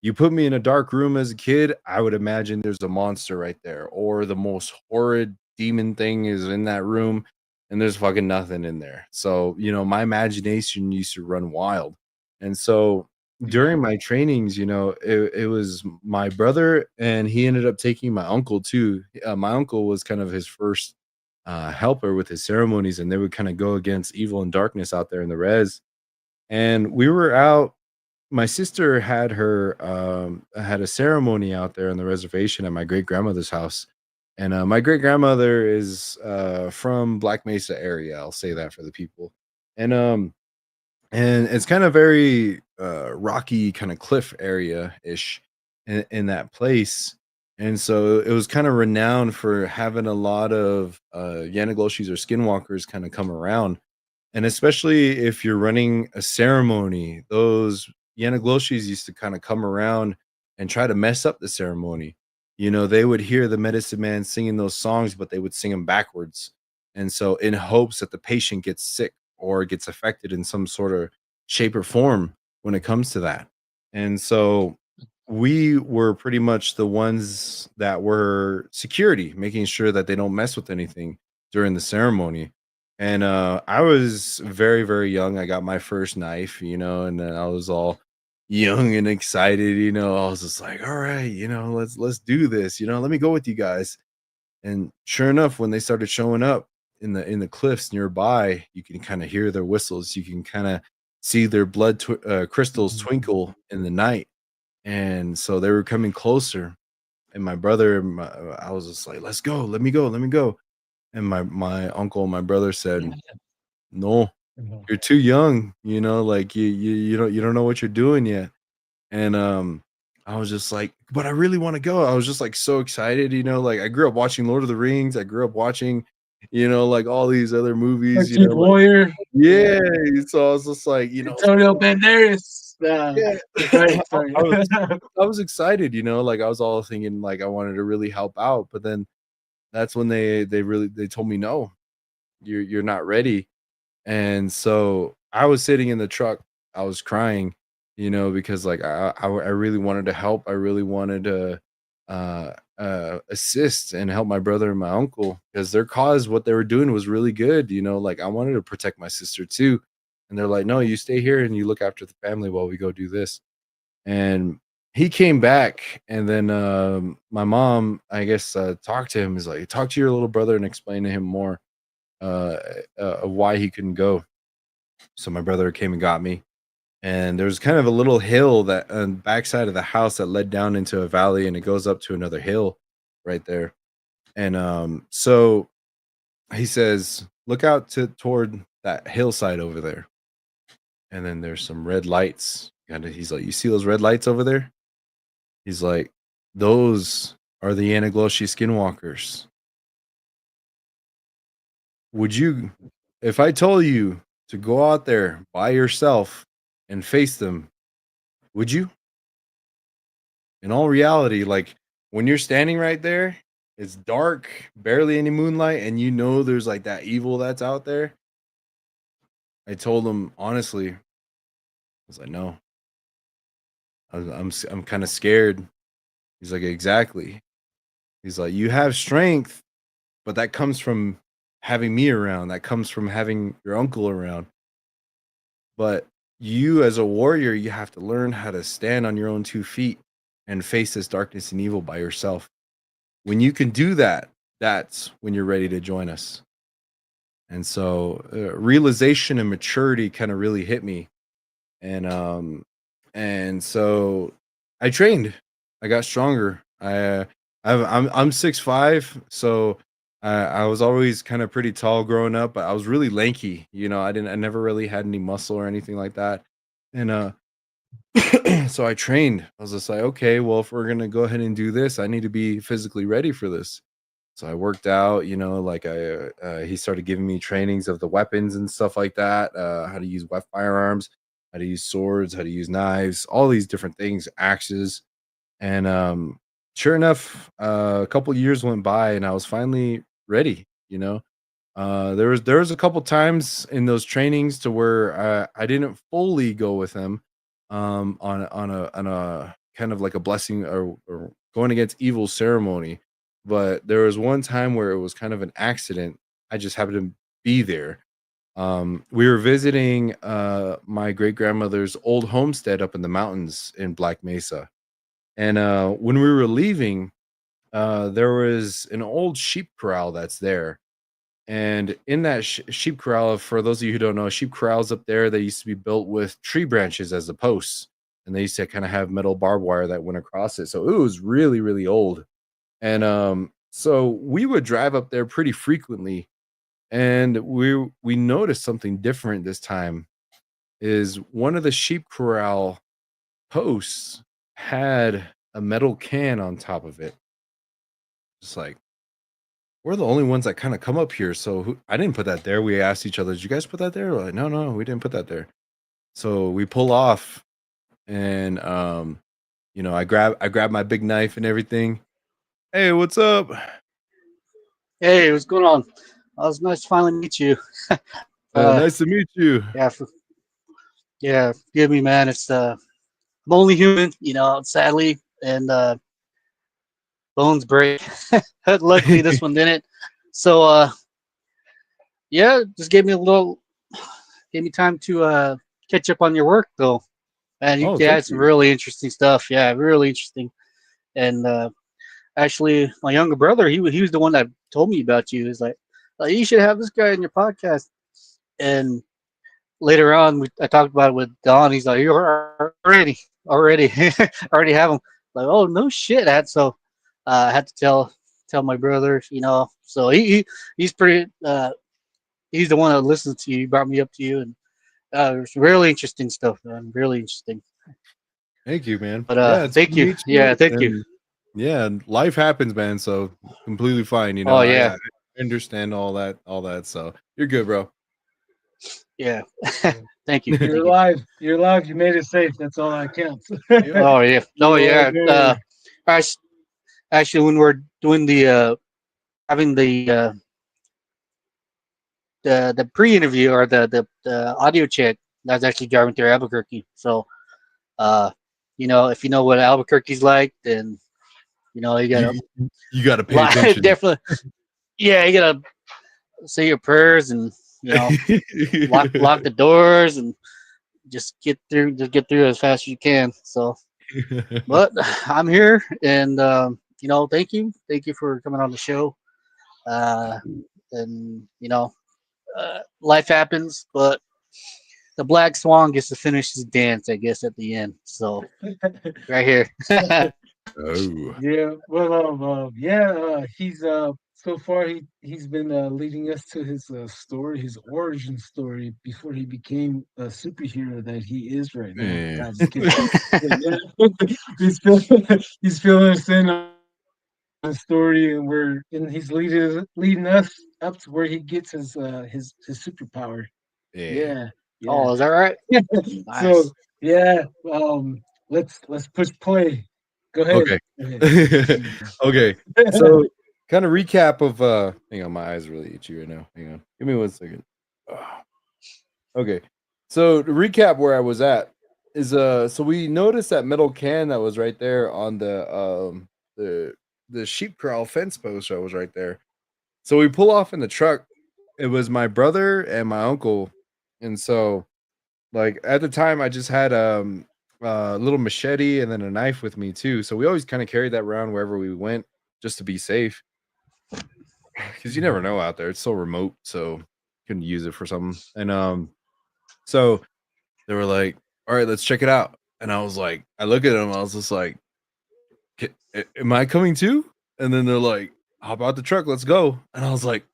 you put me in a dark room as a kid, I would imagine there's a monster right there, or the most horrid demon thing is in that room, and there's fucking nothing in there. So, my imagination used to run wild. And so Yeah. during my trainings, it was my brother, and he ended up taking my uncle too. My uncle was kind of his first helper with his ceremonies, and they would kind of go against evil and darkness out there in the res. And we were out. My sister had a ceremony out there on the reservation at my great grandmother's house, and my great grandmother is from Black Mesa area. I'll say that for the people, and it's kind of very rocky, kind of cliff area ish in that place. And so it was kind of renowned for having a lot of Yanagloshis or skinwalkers kind of come around. And especially if you're running a ceremony, those Yanagloshis used to kind of come around and try to mess up the ceremony. They would hear the medicine man singing those songs, but they would sing them backwards. And so, in hopes that the patient gets sick or gets affected in some sort of shape or form when it comes to that. And so, we were pretty much the ones that were security, making sure that they don't mess with anything during the ceremony. And I was very, very young. I got my first knife, and then I was all young and excited. I was just like, all right, let's do this. Let me go with you guys. And sure enough, when they started showing up in the cliffs nearby, you can kind of hear their whistles. You can kind of see their crystals twinkle in the night. And so they were coming closer. And my brother, I was just like, "Let's go, let me go, let me go." And my uncle and my brother said, "No, you're too young, like you don't know what you're doing yet." And I was just like, "But I really want to go." I was just like so excited, like I grew up watching Lord of the Rings. I grew up watching, like all these other movies, Chief like, Warrior. yeah. So I was just like, Antonio Banderas. yeah. Sorry, sorry. I was excited, like I was all thinking like I wanted to really help out, but then that's when they told me no, you're not ready. And so I was sitting in the truck, I was crying, because like I really wanted to help. I really wanted to assist and help my brother and my uncle because their cause, what they were doing was really good. Like I wanted to protect my sister too. And they're like, "No, you stay here and you look after the family while we go do this." And he came back, and then my mom, I guess, talked to him. Is like, "Talk to your little brother and explain to him more uh, of why he couldn't go." So my brother came and got me, and there's kind of a little hill that on the backside of the house that led down into a valley, and it goes up to another hill right there. And so he says, "Look out toward that hillside over there." And then there's some red lights. And he's like, "You see those red lights over there?" He's like, "Those are the Anagloshi skinwalkers. Would you, if I told you to go out there by yourself and face them, would you?" In all reality, like when you're standing right there, it's dark, barely any moonlight, and there's like that evil that's out there. I told him honestly, I was like, "No, I'm kind of scared." He's like, "Exactly." He's like, "You have strength, but that comes from having me around. That comes from having your uncle around. But you, as a warrior, you have to learn how to stand on your own 2 feet and face this darkness and evil by yourself. When you can do that, that's when you're ready to join us." And so realization and maturity kind of really hit me. And so I trained. I got stronger. I'm 6'5", so I was always kind of pretty tall growing up, but I was really lanky. I never really had any muscle or anything like that. And so I trained. I was just like, okay, well, if we're gonna go ahead and do this, I need to be physically ready for this. So I worked out, like he started giving me trainings of the weapons and stuff like that, how to use firearms, how to use swords, how to use knives, all these different things, axes. And sure enough, a couple years went by and I was finally ready. There was a couple times in those trainings to where I didn't fully go with him on a kind of like a blessing or going against evil ceremony. But there was one time where it was kind of an accident. I just happened to be there. We were visiting my great grandmother's old homestead up in the mountains in Black Mesa. And when we were leaving, there was an old sheep corral that's there. And in that sheep corral, for those of you who don't know, sheep corrals up there, they used to be built with tree branches as the posts. And they used to kind of have metal barbed wire that went across it. So it was really, really old. And so we would drive up there pretty frequently. And we noticed something different this time is one of the sheep corral posts had a metal can on top of it. Just like, we're the only ones that kind of come up here. So I didn't put that there. We asked each other, "Did you guys put that there?" We're like, "No, no, we didn't put that there." So we pull off and I grab my big knife and everything. "Hey, what's up?" Hey, what's going on? Well, it's nice to finally meet you. Uh, Nice to meet you. yeah, forgive me, man. I'm only human, sadly, and bones break. Luckily, this one didn't. So, yeah, just gave me time to catch up on your work, though. Man, you Oh, thank had some you. really interesting stuff. Yeah, really interesting. And actually, my younger brother, he was the one that told me about you. He's like, you should have this guy in your podcast. And later on, I talked about it with Don. He's like, you're already, already have him. Like, oh no shit. I had to tell my brother, So he's pretty. He's the one that listens to you. He brought me up to you, and it's really interesting stuff, man. Really interesting. Thank you, man. But Yeah, it's good thank to you. meet Yeah, you. thank you. And yeah, life happens, man. So completely fine. Oh I yeah, understand all that. So you're good, bro. yeah. Yeah. Thank you. You're Thank you. alive. You're alive. You made it safe. That's all that counts. Yep. Oh yeah. Oh You're all yeah. there. Act- Actually, when we're doing the having the pre-interview or the audio check, that's actually driving through Albuquerque. So, uh, if you know what Albuquerque's like, then you gotta You got to pay attention. definitely, yeah, you gotta say your prayers and lock the doors and just get through as fast as you can. So, but I'm here, and thank you for coming on the show. And life happens, but the black swan gets to finish his dance, I guess, at the end. So right here. Oh. Yeah. Well, he's so far he's been leading us to his story, his origin story before he became a superhero that he is right now. Man. God, just kidding. But yeah, he's filling us in on the story, and he's leading us up to where he gets his superpower. Yeah. Yeah, yeah. Oh, is that right? So Nice. yeah, let's push play. Go ahead. Okay. Go ahead. Okay. So kind of recap of hang on, my eyes are really itchy right now. Hang on. Give me 1 second. Ah. Okay. So to recap where I was at is so we noticed that metal can that was right there on the sheep corral fence post that was right there. So we pull off in the truck. It was my brother and my uncle. And so like at the time I just had a little machete and then a knife with me too. So we always kind of carried that around wherever we went just to be safe. Because you never know out there. It's so remote, so couldn't use it for something. And so they were like, all right, let's check it out. And I was like, I look at them, I was just like, am I coming too? And then they're like, hop out the truck, let's go. And I was like,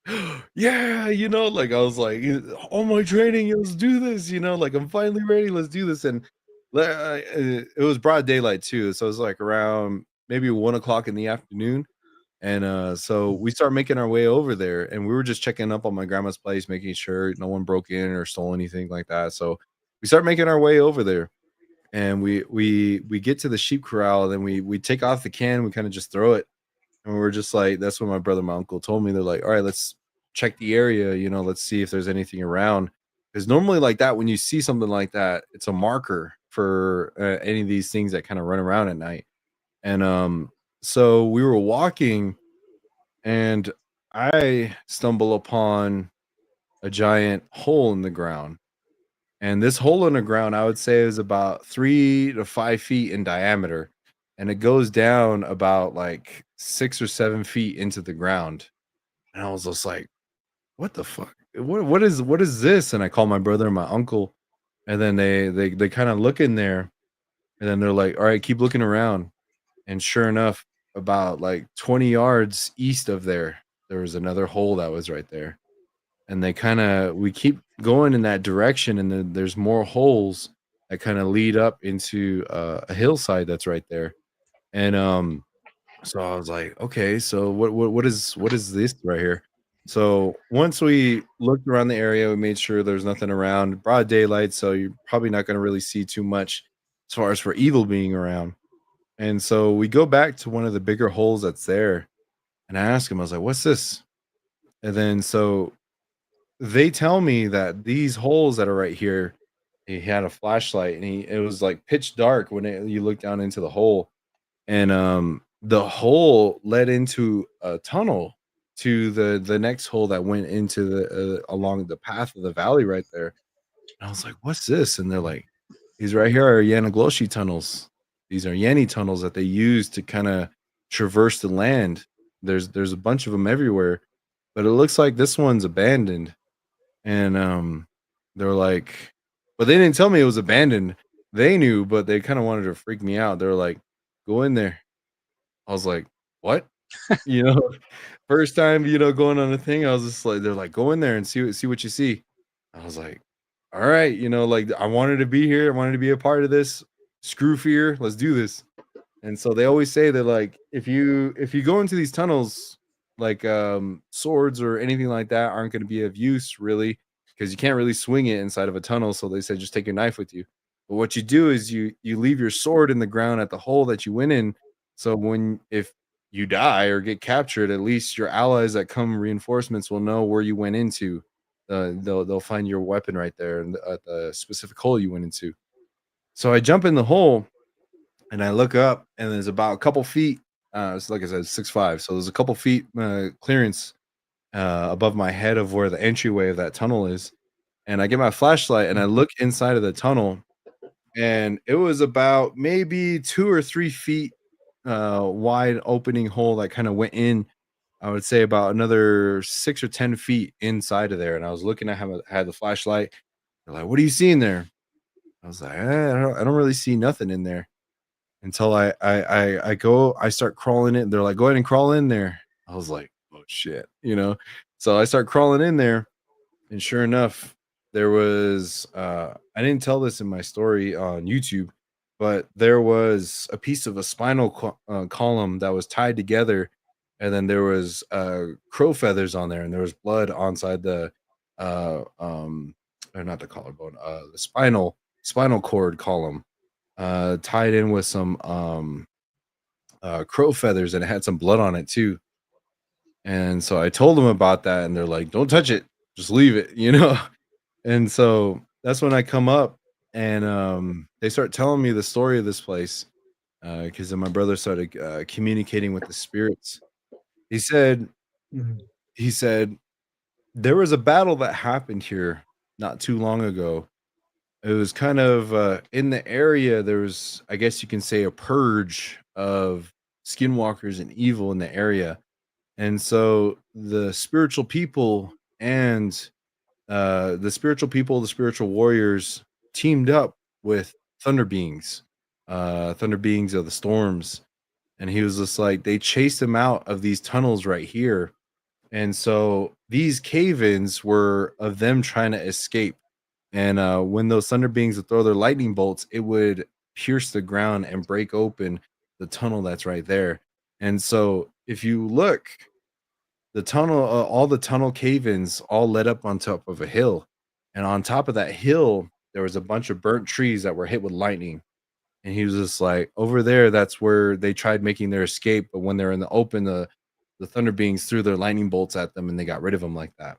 yeah, like I was like, all my training, let's do this, like I'm finally ready, let's do this. And it was broad daylight too. So it was like around maybe 1 o'clock in the afternoon. And so we start making our way over there, and we were just checking up on my grandma's place, making sure no one broke in or stole anything like that. So we start making our way over there, and we get to the sheep corral, and then we take off the can, we kind of just throw it, and we were just like, that's what my brother and my uncle told me. They're like, all right, let's check the area, let's see if there's anything around, because normally like that, when you see something like that, it's a marker for any of these things that kind of run around at night. And so we were walking, and I stumble upon a giant hole in the ground. And this hole in the ground, I would say, is about 3 to 5 feet in diameter. And it goes down about like 6 or 7 feet into the ground. And I was just like, what the fuck? What is this? And I call my brother and my uncle. And then they kind of look in there. And then they're like, all right, keep looking around. And sure enough, about like 20 yards east of there was another hole that was right there. And we keep going in that direction, and then there's more holes that kind of lead up into a hillside that's right there. And so I was like, okay, so what is this right here? So once we looked around the area, we made sure there's nothing around, broad daylight, so you're probably not going to really see too much as far as for evil being around. And so we go back to one of the bigger holes that's there, and I ask him, I was like, what's this? And then so they tell me that these holes that are right here, he had a flashlight, and it was like pitch dark when you look down into the hole. And the hole led into a tunnel to the next hole that went into the along the path of the valley right there. And I was like, what's this? And they're like, these right here are Yanagloshi tunnels. These are Yeni tunnels that they use to kind of traverse the land. There's a bunch of them everywhere, but it looks like this one's abandoned. And they were like, but they didn't tell me it was abandoned. They knew, but they kind of wanted to freak me out. They were like, "Go in there." I was like, "What?" You know, first time, going on a thing. I was just like, they're like, "Go in there and see what you see." I was like, "All right," like I wanted to be here. I wanted to be a part of this. Screw fear. Let's do this. And so they always say that, like, if you go into these tunnels, like, swords or anything like that aren't going to be of use really, because you can't really swing it inside of a tunnel. So they said just take your knife with you. But what you do is you leave your sword in the ground at the hole that you went in. So if you die or get captured, at least your allies that come reinforcements will know where you went into. They'll find your weapon right there at the specific hole you went into. So I jump in the hole and I look up, and there's about a couple feet. It's like I said, 6'5". So there's a couple feet clearance above my head of where the entryway of that tunnel is. And I get my flashlight and I look inside of the tunnel, and it was about maybe 2 or 3 feet wide opening hole that kind of went in. I would say about another 6 or 10 feet inside of there. And I was looking at how I had the flashlight. They're like, "What are you seeing there?" I was like, I don't really see nothing in there." Until I start crawling in. They're like, "Go ahead and crawl in there." I was like, "Oh shit," So I start crawling in there, and sure enough, there was I didn't tell this in my story on YouTube, but there was a piece of a spinal column that was tied together, and then there was crow feathers on there, and there was blood onside the or not the collarbone, the spinal cord column, tied in with some crow feathers, and it had some blood on it too. And so I told them about that, and they're like, "Don't touch it, just leave it." And so that's when I come up, and they start telling me the story of this place, because then my brother started communicating with the spirits. He said, Mhm. he said there was a battle that happened here not too long ago. It was kind of in the area. There was, I guess you can say, a purge of skinwalkers and evil in the area. And so the spiritual warriors teamed up with thunder beings, thunder beings of the storms. And he was just like, they chased them out of these tunnels right here. And so these cave-ins were of them trying to escape. And when those thunder beings would throw their lightning bolts, it would pierce the ground and break open the tunnel that's right there. And so if you look, the tunnel, all the tunnel cave-ins all led up on top of a hill. And on top of that hill, there was a bunch of burnt trees that were hit with lightning. And he was just like, over there, that's where they tried making their escape. But when they're in the open, the thunder beings threw their lightning bolts at them, and they got rid of them like that.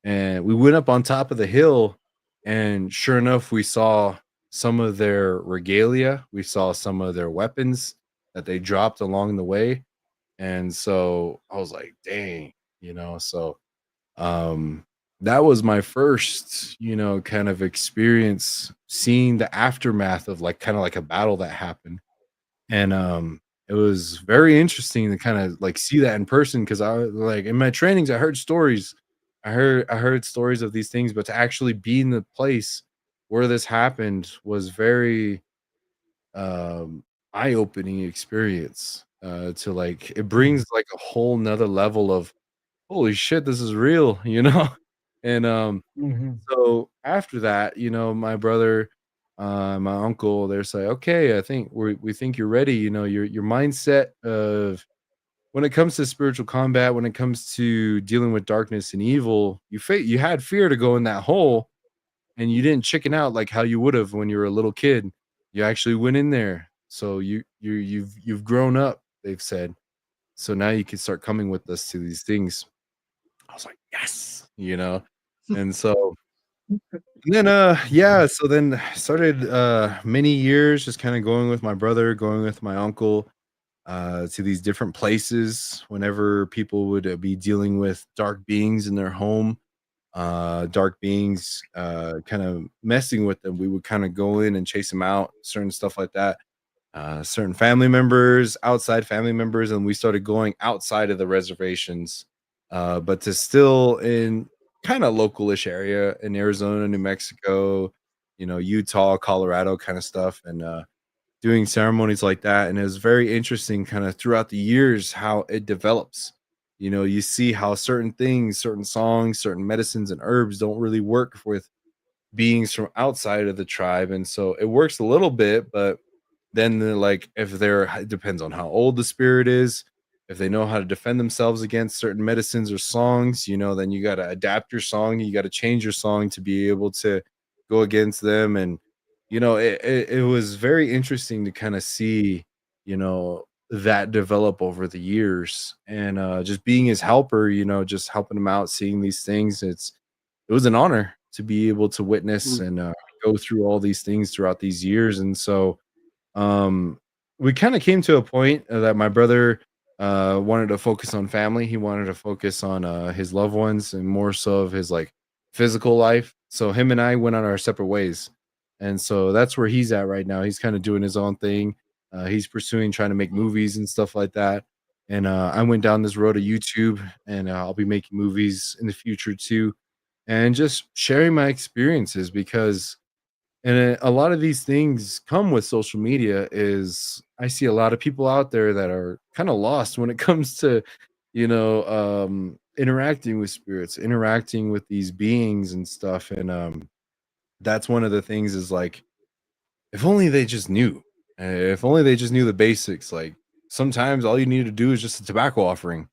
And we went up on top of the hill, and sure enough, we saw some of their regalia. We saw some of their weapons that they dropped along the way. And so I was like, dang, so um that was my first, kind of experience seeing the aftermath of, like, kind of like a battle that happened. And it was very interesting to kind of like see that in person, because I, like, in my trainings, I heard stories. I heard stories of these things, but to actually be in the place where this happened was very um eye-opening experience. To, like, it Mhm. brings like a whole nother level of, holy shit, this is real, and Mhm. so after that, my brother, my uncle, they're say, "Okay, I think we think you're ready." Your mindset of, when it comes to spiritual combat, when it comes to dealing with darkness and evil, you had fear to go in that hole, and you didn't chicken out like how you would have when you were a little kid. You actually went in there. So you've grown up, they've said. So now you can start coming with us to these things. I was like, yes. And so and then, yeah, so then started, many years just kinda going with my brother, going with my uncle, to these different places whenever people would, be dealing with dark beings in their home, dark beings, kinda messing with them. We would kinda go in and chase them out, certain stuff like that. certain family members, outside family members, and we started going outside of the reservations, but to still in kind of localish area in Arizona, New Mexico, Utah, Colorado kind of stuff, and doing ceremonies like that. And it was very interesting kind of throughout the years how it develops. You see how certain things, certain songs, certain medicines and herbs don't really work with beings from outside of the tribe. And so it works a little bit, but then like if they're it depends on how old the spirit is. If they know how to defend themselves against certain medicines or songs, then you got to adapt your song. You got to change your song to be able to go against them. And it was very interesting to kind of see, that develop over the years. And just being his helper, just helping him out, seeing these things. It was an honor to be able to witness Mm. and go through all these things throughout these years. And so um, we kind of came to a point that my brother wanted to focus on family. He wanted to focus on his loved ones and more so of his like physical life. So him and I went on our separate ways. And so that's where he's at right now. He's kind of doing his own thing. He's pursuing trying to make movies and stuff like that. And I went down this road of YouTube, and I'll be making movies in the future too, and just sharing my experiences because a lot of these things come with social media. Is I see a lot of people out there that are kind of lost when it comes to interacting with spirits, interacting with these beings and stuff. And that's one of the things is like, if only they just knew. If only they just knew the basics. Like sometimes all you need to do is just a tobacco offering,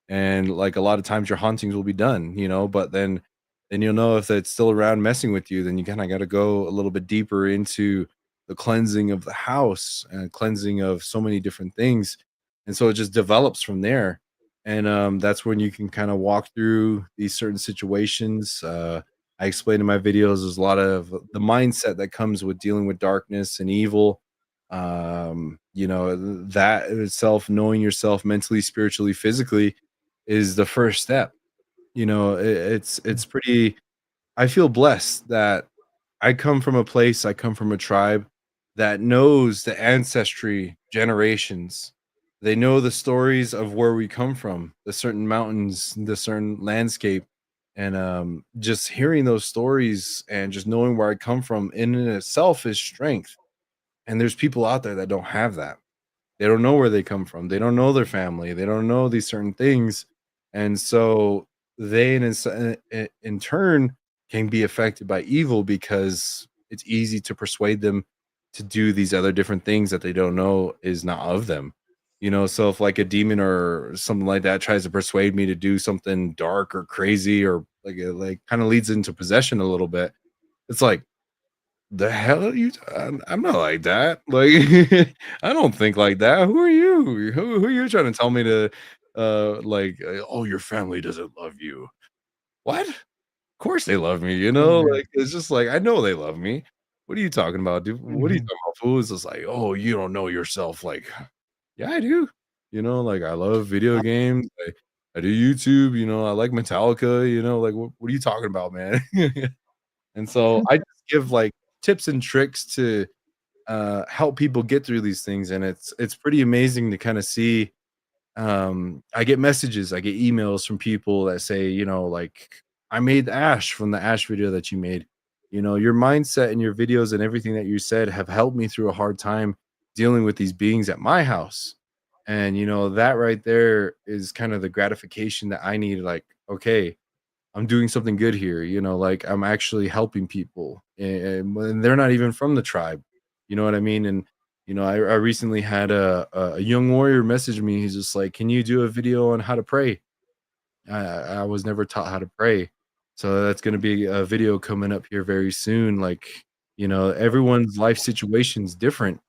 and like a lot of times your hauntings will be done, but then you'll know if it's still around messing with you. Then you kind of got to go a little bit deeper into the cleansing of the house and cleansing of so many different things. And so it just develops from there. And that's when you can kind of walk through these certain situations. I explain in my videos there's a lot of the mindset that comes with dealing with darkness and evil. That itself, knowing yourself mentally, spiritually, physically, is the first step. It's pretty. I feel blessed that I come from a tribe that knows the ancestry generations. They know the stories of where we come from, the certain mountains, the certain landscape. And just hearing those stories and just knowing where I come from in and itself is strength. And there's people out there that don't have that. They don't know where they come from. They don't know their family. They don't know these certain things. And so they, in turn, can be affected by evil because it's easy to persuade them to do these other different things that they don't know is not of them. So if like a demon or something like that tries to persuade me to do something dark or crazy or like it like kind of leads into possession a little bit, it's like, the hell are you? I'm not like that. Like, I don't think like that. Who are you? Who are you trying to tell me to, oh, your family doesn't love you? What? Of course they love me. Yeah. Like it's just like I know they love me. What are you talking about, dude? What are you Mhm. talking about? Fool? It's just like, oh, you don't know yourself. Like, yeah, I do. Like I love video games. I do YouTube. I like Metallica. Like what are you talking about, man? And so I just give like tips and tricks to help people get through these things, and it's pretty amazing to kind of see. I get messages, I get emails from people that say, like, I made Ash from the Ash video that you made. Your mindset and your videos and everything that you said have helped me through a hard time dealing with these beings at my house. And that right there is kind of the gratification that I need. Like, okay, I'm doing something good here, like I'm actually helping people, and when they're not even from the tribe, you know what I mean? And I recently had a young warrior message me. He's just like, "Can you do a video on how to pray?" I was never taught how to pray, so that's going to be a video coming up here very soon. Like, everyone's life situation's different.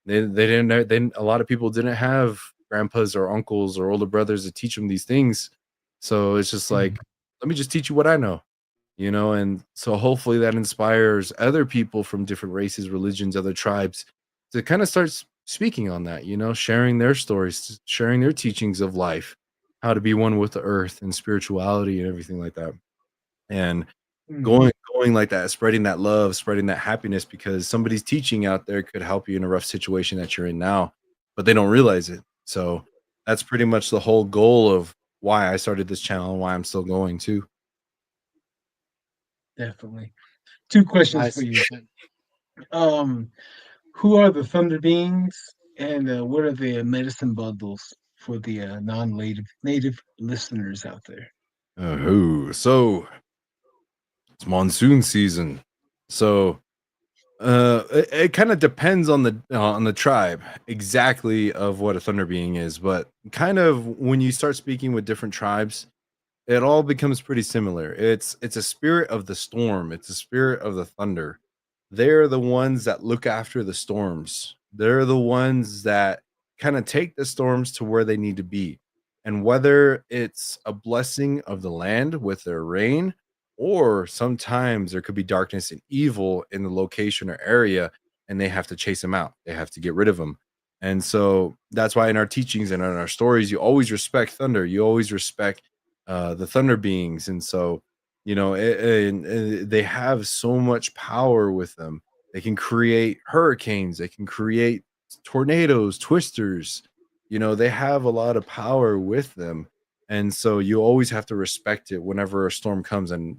They didn't know, then a lot of people didn't have grandpas or uncles or older brothers to teach them these things, so it's just like, Mhm. let me just teach you what I know. And so hopefully that inspires other people from different races, religions, other tribes to kind of start speaking on that, sharing their stories, sharing their teachings of life, how to be one with the earth and spirituality and everything like that. And Mhm. going like that, spreading that love, spreading that happiness, because somebody's teaching out there could help you in a rough situation that you're in now, but they don't realize it. So that's pretty much the whole goal of why I started this channel and why I'm still going too. Definitely. Two questions for Nice. you. Um, who are the Thunder Beings, and what are the medicine bundles for the native listeners out there? So it's monsoon season. So it kind of depends on the tribe exactly of what a thunder being is, but kind of when you start speaking with different tribes, it all becomes pretty similar. It's a spirit of the storm. It's a spirit of the thunder. They're the ones that look after the storms. They're the ones that kind of take the storms to where they need to be. And whether it's a blessing of the land with their rain, or sometimes there could be darkness and evil in the location or area, and they have to chase them out. They have to get rid of them. And so that's why in our teachings and in our stories, you always respect thunder. You always respect the thunder beings. And so and they have so much power with them. They can create hurricanes, they can create tornadoes, twisters. They have a lot of power with them. And so you always have to respect it whenever a storm comes. And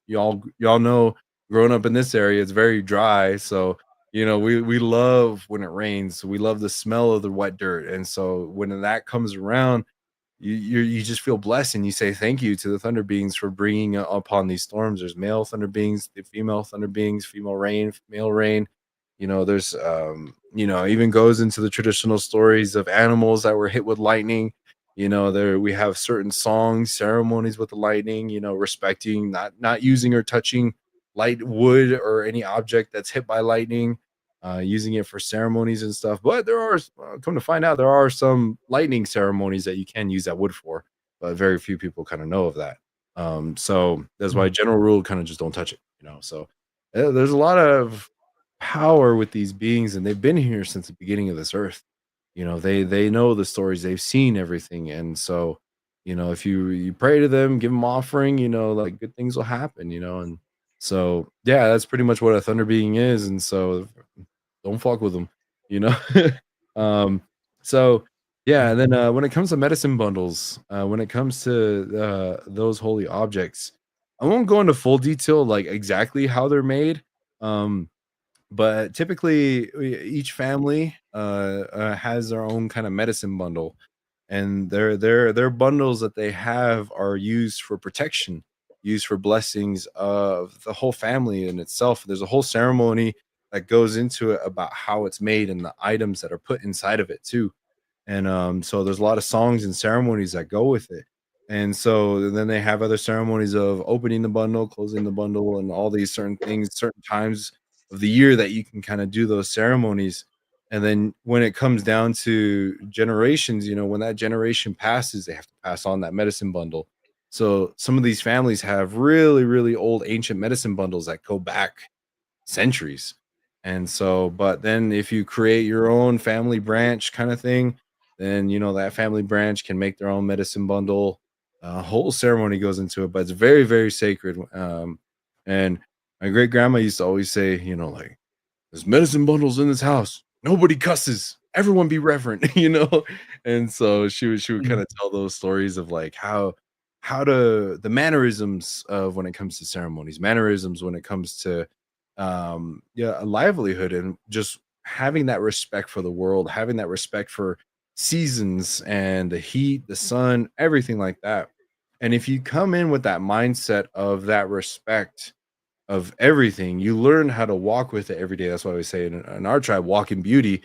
y'all know, growing up in this area, it's very dry. So we love when it rains. We love the smell of the wet dirt. And so when that comes around, you just feel blessed, and you say thank you to the thunder beings for bringing upon these storms. There's male thunder beings, the female thunder beings, female rain, male rain. There's even goes into the traditional stories of animals that were hit with lightning. There we have certain songs, ceremonies with the lightning, respecting, not using or touching light wood or any object that's hit by lightning, using it for ceremonies and stuff. But there are, come to find out, there are some lightning ceremonies that you can use that wood for, but very few people kind of know of that. So that's why general rule, kind of just don't touch it. So there's a lot of power with these beings, and they've been here since the beginning of this earth. They know the stories, they've seen everything. And so if you pray to them, give them offering, like good things will happen. And so yeah, that's pretty much what a thunder being is. And so don't fuck with them, you know. um so yeah, and then when it comes to medicine bundles, when it comes to those holy objects, I won't go into full detail like exactly how they're made. um but typically, each family has their own kind of medicine bundle, and their bundles that they have are used for protection, used for blessings of the whole family in itself. There's a whole ceremony that goes into it about how it's made and the items that are put inside of it too. And so there's a lot of songs and ceremonies that go with it. And so then they have other ceremonies of opening the bundle, closing the bundle, and all these certain things, certain times of the year that you can kind of do those ceremonies. And then when it comes down to generations, when that generation passes, they have to pass on that medicine bundle. So some of these families have really, really old ancient medicine bundles that go back centuries. And so, but then if you create your own family branch kind of thing, then that family branch can make their own medicine bundle. A whole ceremony goes into it, but it's very, very sacred. And my great grandma used to always say, like, there's medicine bundles in this house. Nobody cusses. Everyone be reverent, And so she would kind of tell those stories of like how to the mannerisms of when it comes to ceremonies, mannerisms when it comes to a livelihood, and just having that respect for the world, having that respect for seasons and the heat, the sun, everything like that. And if you come in with that mindset of that respect of everything, you learn how to walk with it every day. That's why we say in our tribe, walk in beauty.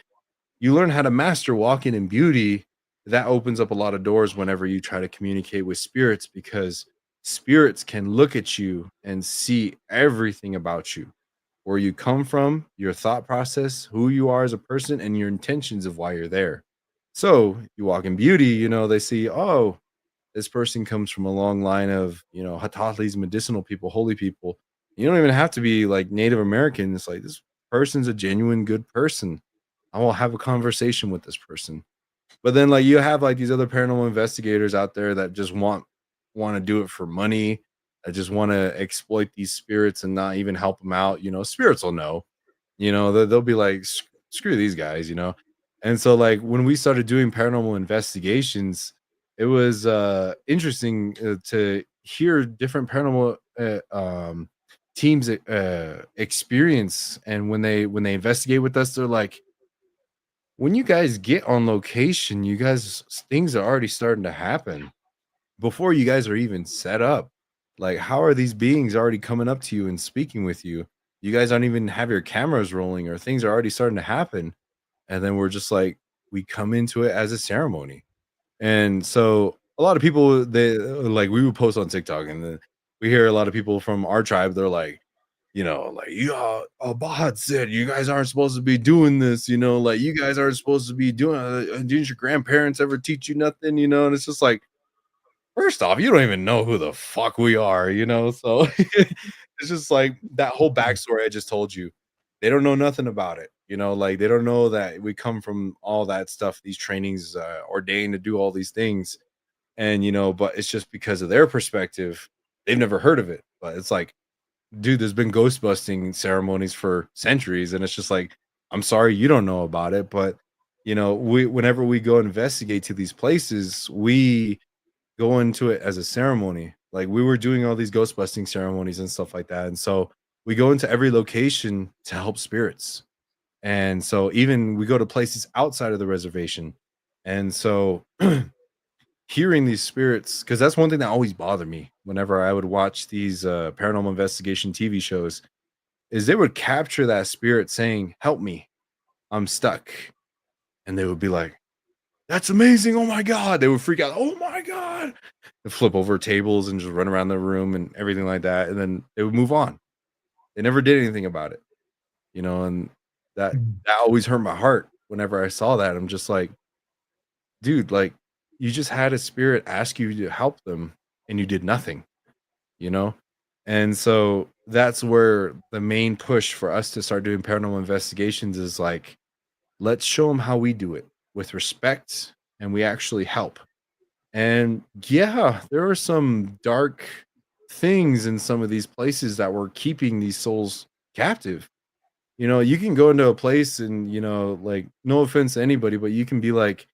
You learn how to master walking in beauty. That opens up a lot of doors whenever you try to communicate with spirits, because spirits can look at you and see everything about you, where you come from, your thought process, who you are as a person, and your intentions of why you're there. So you walk in beauty, they see, oh, this person comes from a long line of, Hatalis, medicinal people, holy people. You don't even have to be like Native American. It's like, this person's a genuine good person. I will have a conversation with this person. But then like you have like these other paranormal investigators out there that just want to do it for money. that just want to exploit these spirits and not even help them out. Spirits will know. They'll be like, Screw these guys," And so, like, when we started doing paranormal investigations, it was interesting to hear different paranormal teams experience. And when they investigate with us, they're like, when you guys get on location, you guys, things are already starting to happen before you guys are even set up. Like, how are these beings already coming up to you and speaking with you? You guys don't even have your cameras rolling, or things are already starting to happen. And then we're just like, we come into it as a ceremony. And so a lot of people, they like, we would post on TikTok, and then we hear a lot of people from our tribe. They're like, yeah, Bahad said you guys aren't supposed to be doing this. Like, you guys aren't supposed to be doing. Didn't your grandparents ever teach you nothing? And it's just like, first off, you don't even know who the fuck we are. So it's just like that whole backstory I just told you. They don't know nothing about it. Like, they don't know that we come from all that stuff, these trainings, ordained to do all these things. And, but it's just because of their perspective, they've never heard of it. But it's like, dude, there's been ghost busting ceremonies for centuries. And it's just like, I'm sorry you don't know about it. But, whenever we go investigate to these places, we go into it as a ceremony. Like, we were doing all these ghost busting ceremonies and stuff like that. And so we go into every location to help spirits. And so even we go to places outside of the reservation. And so hearing these spirits, because that's one thing that always bothered me whenever I would watch these paranormal investigation TV shows, is they would capture that spirit saying, "Help me, I'm stuck." And they would be like, "That's amazing. Oh my God." They would freak out. "Oh my God." They flip over tables and just run around the room and everything like that. And then they would move on. They never did anything about it, and that always hurt my heart whenever I saw that. I'm just like, dude, like, you just had a spirit ask you to help them and you did nothing, you know? And so that's where the main push for us to start doing paranormal investigations is like, let's show them how we do it with respect, and we actually help. And yeah, there are some dark things in some of these places that were keeping these souls captive. You can go into a place and, like, no offense to anybody, but you can be like,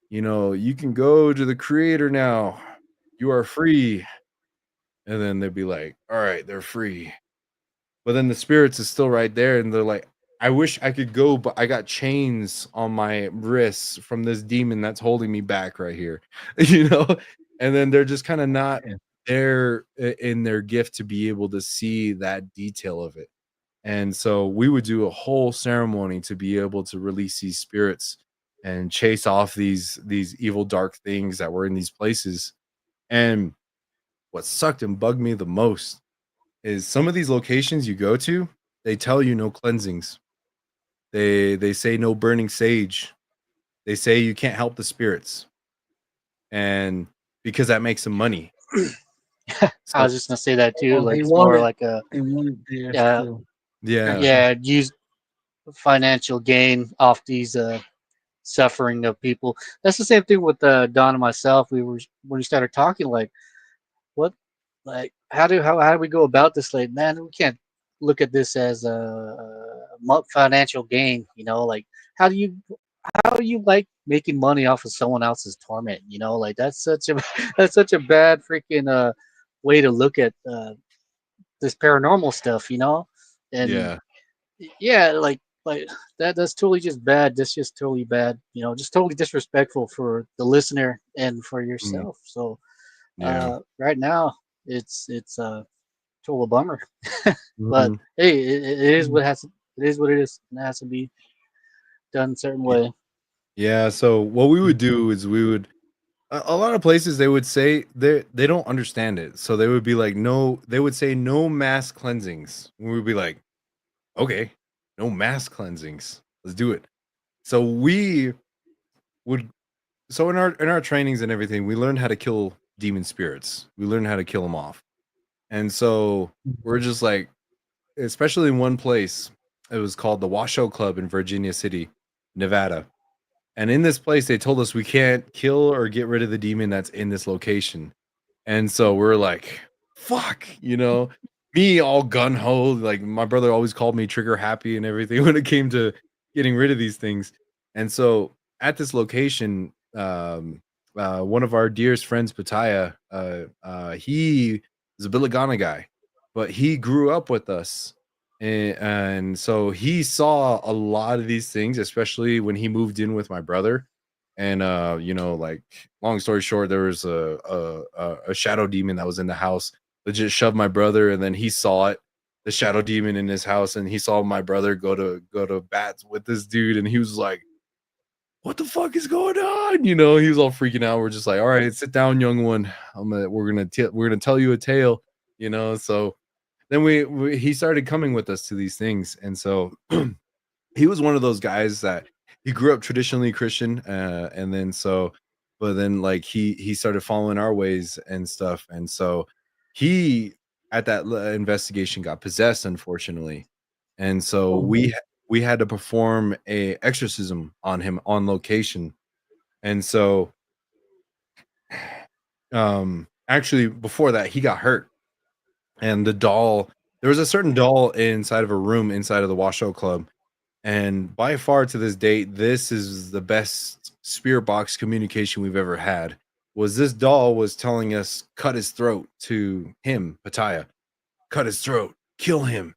you can go to the creator now. You are free. And then they'd be like, all right, they're free. But then the spirits is still right there. And they're like, I wish I could go, but I got chains on my wrists from this demon that's holding me back right here. you know? And then they're just kind of not there in their gift to be able to see that detail of it. And so we would do a whole ceremony to be able to release these spirits and chase off these evil dark things that were in these places. And what sucked and bugged me the most is some of these locations you go to, they tell you no cleansings. They say no burning sage. They say you can't help the spirits. And because that makes them money. I was just gonna say that too. Well, Like, they it's more want it. like a They want it there Yeah. still. Yeah. use financial gain off these suffering of people. That's the same thing with Don and myself. When we started talking, like, what, like, how do we go about this? Like, man, we can't look at this as a financial gain. Like, how do you like making money off of someone else's torment? Like, that's such a that's such a bad freaking way to look at this paranormal stuff. And Yeah. yeah, like that's totally just bad. That's just totally bad. Just totally disrespectful for the listener and for yourself. So Yeah. right now it's a total bummer. But Mhm. hey, it is what it is what it is, and it has to be done a certain way. Yeah. So what we would do is we would a lot of places they would say they don't understand it. So they would be like, no, they would say no mass cleansings. We would be like, okay, no mass cleansings. Let's do it. So we would so in our trainings and everything, we learned how to kill demon spirits. We learned how to kill them off. And so we're just like, especially in one place, it was called the Washoe Club in Virginia City, Nevada. And in this place, they told us we can't kill or get rid of the demon that's in this location. And so we're like, fuck, me all gun ho. Like my brother always called me trigger happy and everything when it came to getting rid of these things. And so at this location, one of our dearest friends, Pataya, he is a Billigana guy, but he grew up with us. And so he saw a lot of these things, especially when he moved in with my brother. And like long story short, there was a shadow demon that was in the house that just shoved my brother, and then he saw it, the shadow demon in his house, and he saw my brother go to bats with this dude, and he was like, "What the fuck is going on?" He was all freaking out. We're just like, "All right, sit down, young one. We're gonna tell you a tale." So then he started coming with us to these things, and so he was one of those guys that he grew up traditionally Christian, and then but then like he started following our ways and stuff, and so he at that investigation got possessed, unfortunately, and so we had to perform a exorcism on him on location, and so actually before that he got hurt, and there was a certain doll inside of a room inside of the Washoe Club. And by far to this date, this is the best spirit box communication we've ever had. Was this doll was telling us, cut his throat to him, Pataya, cut his throat, kill him,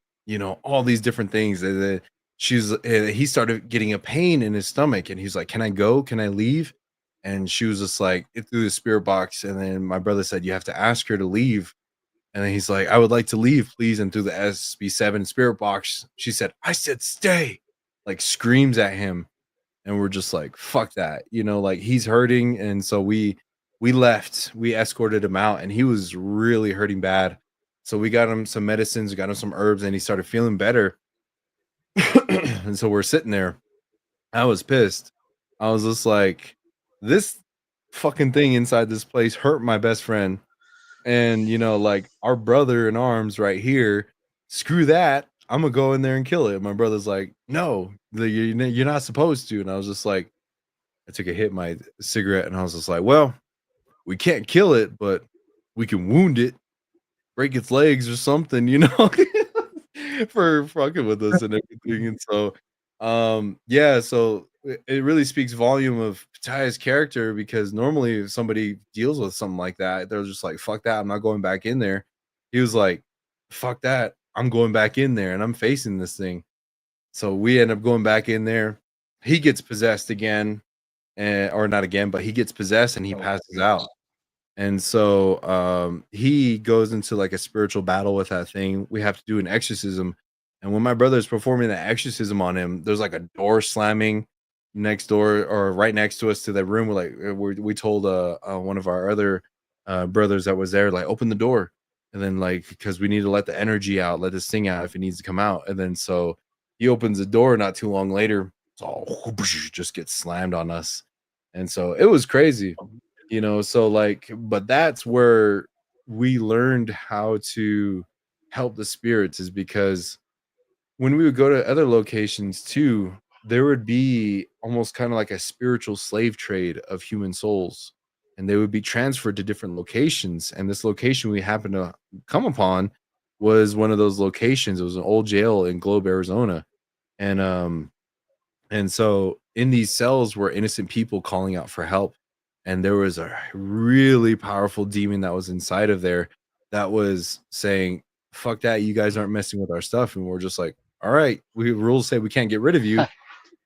all these different things. And then he started getting a pain in his stomach, and he's like, "Can I go? Can I leave?" And she was just like, it through the spirit box. And then my brother said, "You have to ask her to leave." And then he's like, "I would like to leave, please." And through the SB7 spirit box, she said, "I said stay," like screams at him. And we're just like, fuck that, like he's hurting. And so we left, we escorted him out, and he was really hurting bad. So we got him some medicines, we got him some herbs, and he started feeling better. And so we're sitting there. I was pissed. I was just like, this fucking thing inside this place hurt my best friend. And like our brother in arms right here, screw that, I'm gonna go in there and kill it. My brother's like, "No, you're not supposed to." And I was just like, I took a hit my cigarette, and I was just like, "Well, we can't kill it, but we can wound it, break its legs or something, for fucking with us and everything." And so yeah, so it really speaks volume of Pataya's character, because normally if somebody deals with something like that, they're just like, "Fuck that, I'm not going back in there." He was like, "Fuck that, I'm going back in there and I'm facing this thing." So we end up going back in there. He gets possessed again, or not again, but he gets possessed and he passes out. And so he goes into like a spiritual battle with that thing. We have to do an exorcism. And when my brother is performing the exorcism on him, there's like a door slamming next door, or right next to us, to that room. We told one of our other brothers that was there, like, open the door. And then like, because we need to let the energy out, let this thing out if it needs to come out. And then so he opens the door. Not too long later, it's all just gets slammed on us. And so it was crazy. So like, but that's where we learned how to help the spirits, is because when we would go to other locations too, there would be almost kind of like a spiritual slave trade of human souls, and they would be transferred to different locations. And this location we happened to come upon was one of those locations. It was an old jail in Globe, Arizona. And so in these cells were innocent people calling out for help. And there was a really powerful demon that was inside of there that was saying, "Fuck that, you guys aren't messing with our stuff." And we're just like, "All right, rules say we can't get rid of you,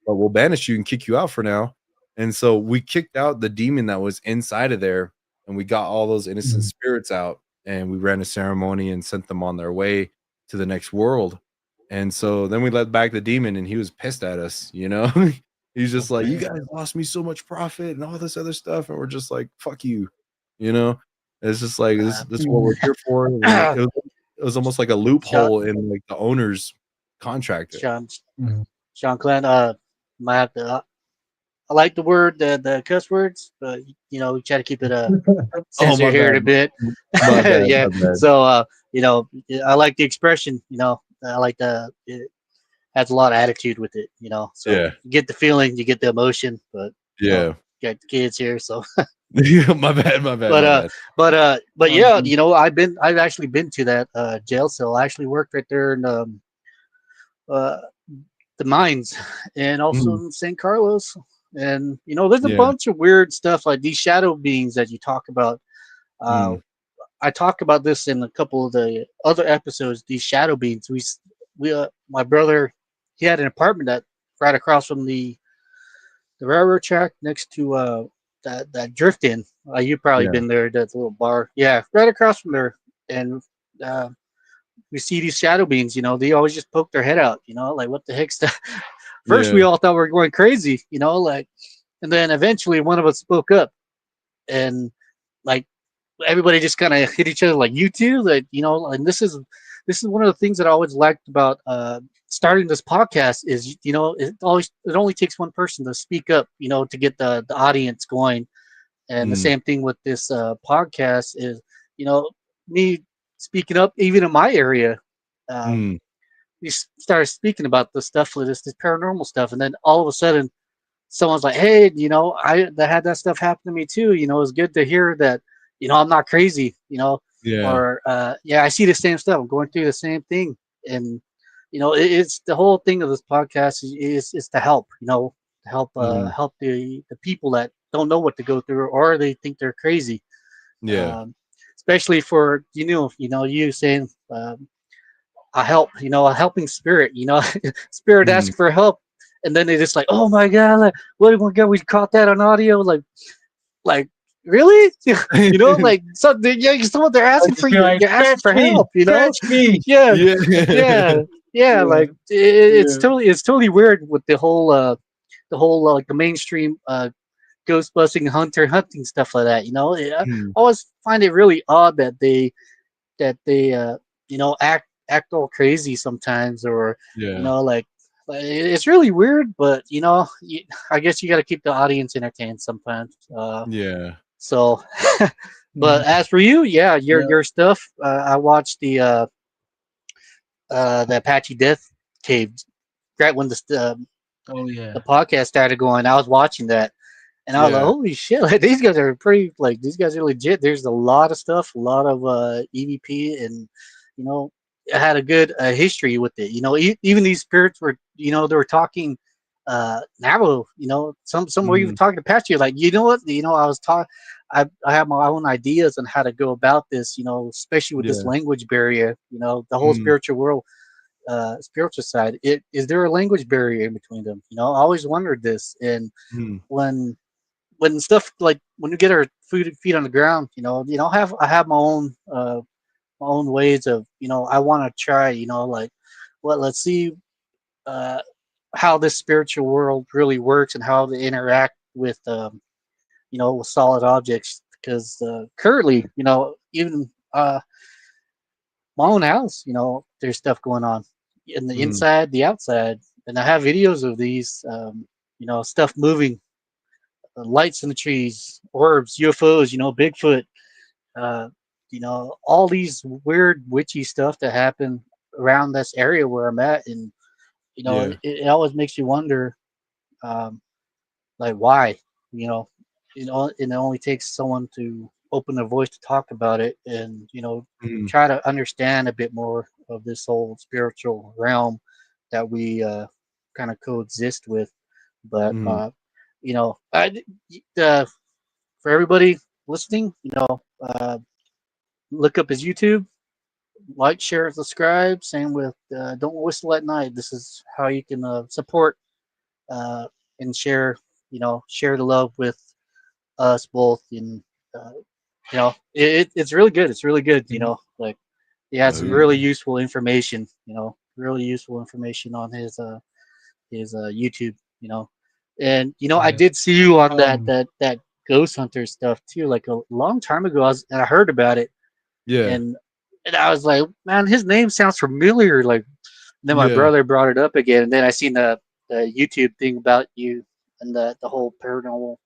but we'll banish you and kick you out for now." And so we kicked out the demon that was inside of there, and we got all those innocent spirits out, and we ran a ceremony and sent them on their way to the next world. And so then we let back the demon, and he was pissed at us. He's just like, "You guys lost me so much profit and all this other stuff." And we're just like, "Fuck you." It's just like, this is what we're here for. And it was almost like a loophole in like the owner's contract. Shanclen, might have to. I like the the cuss words, but we try to keep it censored here a bit. Yeah. So I like the expression. I like it has a lot of attitude with it. So Yeah. you get the feeling, you get the emotion, but Yeah. got kids here, so. My bad, my bad. But yeah, you know, I've actually been to that jail cell. I actually worked right there in uh, the mines, and also Mhm. in San Carlos. And you know, there's a Yeah. bunch of weird stuff like these shadow beings that you talk about. Uh, Mm. I talk about this in a couple of the other episodes. These shadow beings. We my brother, he had an apartment that right across from the railroad track next to that drift in. You've probably Yeah. been there. That little bar. Yeah, right across from there. And uh, we see these shadow beings. You know, they always just poke their head out. You know, like what the heck's that? First, we Yeah. all thought we were going crazy. You know, like, and then eventually one of us spoke up, and like everybody just kind of hit each other like, you too, like, you know. And this is one of the things that I always liked about starting this podcast is, you know, it only takes one person to speak up, you know, to get the audience going. And the Mm. same thing with this podcast is, you know, me speaking up even in my area. um, Mm. we started speaking about the stuff with this paranormal stuff, and then all of a sudden someone's like, "Hey, you know, I that had that stuff happen to me too. You know, it's good to hear that. You know, I'm not crazy. You know, Yeah. or yeah, I see the same stuff. I'm going through the same thing, and you know, it's the whole thing of this podcast is to help. You know, to help Mhm. help the people that don't know what to go through or they think they're crazy. Yeah. Um, especially for you saying a help, you know, a helping spirit, you know, spirit Mhm. asks for help, and then they just like, oh my god, like, what? Oh my god, we caught that on audio, like really, you know, like something, yeah, someone they're I'll asking for just be you, like, you're asking for help, you know, scratch me. yeah, Yeah. yeah, yeah, Yeah, like yeah. it's totally weird with the whole like the mainstream ghost busting hunting stuff like that, you know. I Mm. always find it really odd that they you know act all crazy sometimes, or you Yeah. know, like it's really weird, but you know, I guess you got to keep the audience entertained sometimes. Yeah. So but Mhm. as for you, yeah, Yeah. your stuff, I watched the Apache Death Cave right when Oh yeah. the podcast started going. I was watching that, and I was like, Yeah. holy shit, like, these guys are pretty, like, these guys are legit. There's a lot of stuff, a lot of EVP, and, you know, it had a good history with it. You know, even these spirits were, you know, they were talking Navajo, you know, some were even Mhm. talking Apache. Like, you know what, you know, I have my own ideas on how to go about this, you know, especially with this Yeah. language barrier, you know, the whole Mm. spiritual world, spiritual side. Is there a language barrier in between them? You know, I always wondered this. And Mm. when stuff like when we get our feet on the ground, I have my own ways of, you know, I want to try, you know, like, let's see uh, how this spiritual world really works and how they interact with you know, with solid objects. Because currently, you know, even my own house, you know, there's stuff going on in the Mm. inside, the outside, and I have videos of these, you know, stuff moving, lights in the trees, orbs, UFOs, you know, Bigfoot, uh, you know, all these weird witchy stuff that happen around this area where I'm at, and you know, Yeah. it always makes you wonder, um, like why, you know, and it only takes someone to open their voice to talk about it, and you know, Mm. try to understand a bit more of this whole spiritual realm that we kind of coexist with. But Mm. you know, for everybody listening, you know, look up his YouTube, like, share, subscribe. Same with Don't Whistle at Night. This is how you can support uh, and share, you know, share the love with us both. And uh, you know, it's really good. It's really good. You Mhm. know, like he has Oh some yeah. really useful information. You know, really useful information on his YouTube. You know, and you know, I Yeah. did see you on Um. that ghost hunter stuff too. Like a long time ago, and I heard about it, Yeah. and I was like, man, his name sounds familiar. Like, then my Yeah. brother brought it up again, and then I seen the YouTube thing about you and the whole paranormal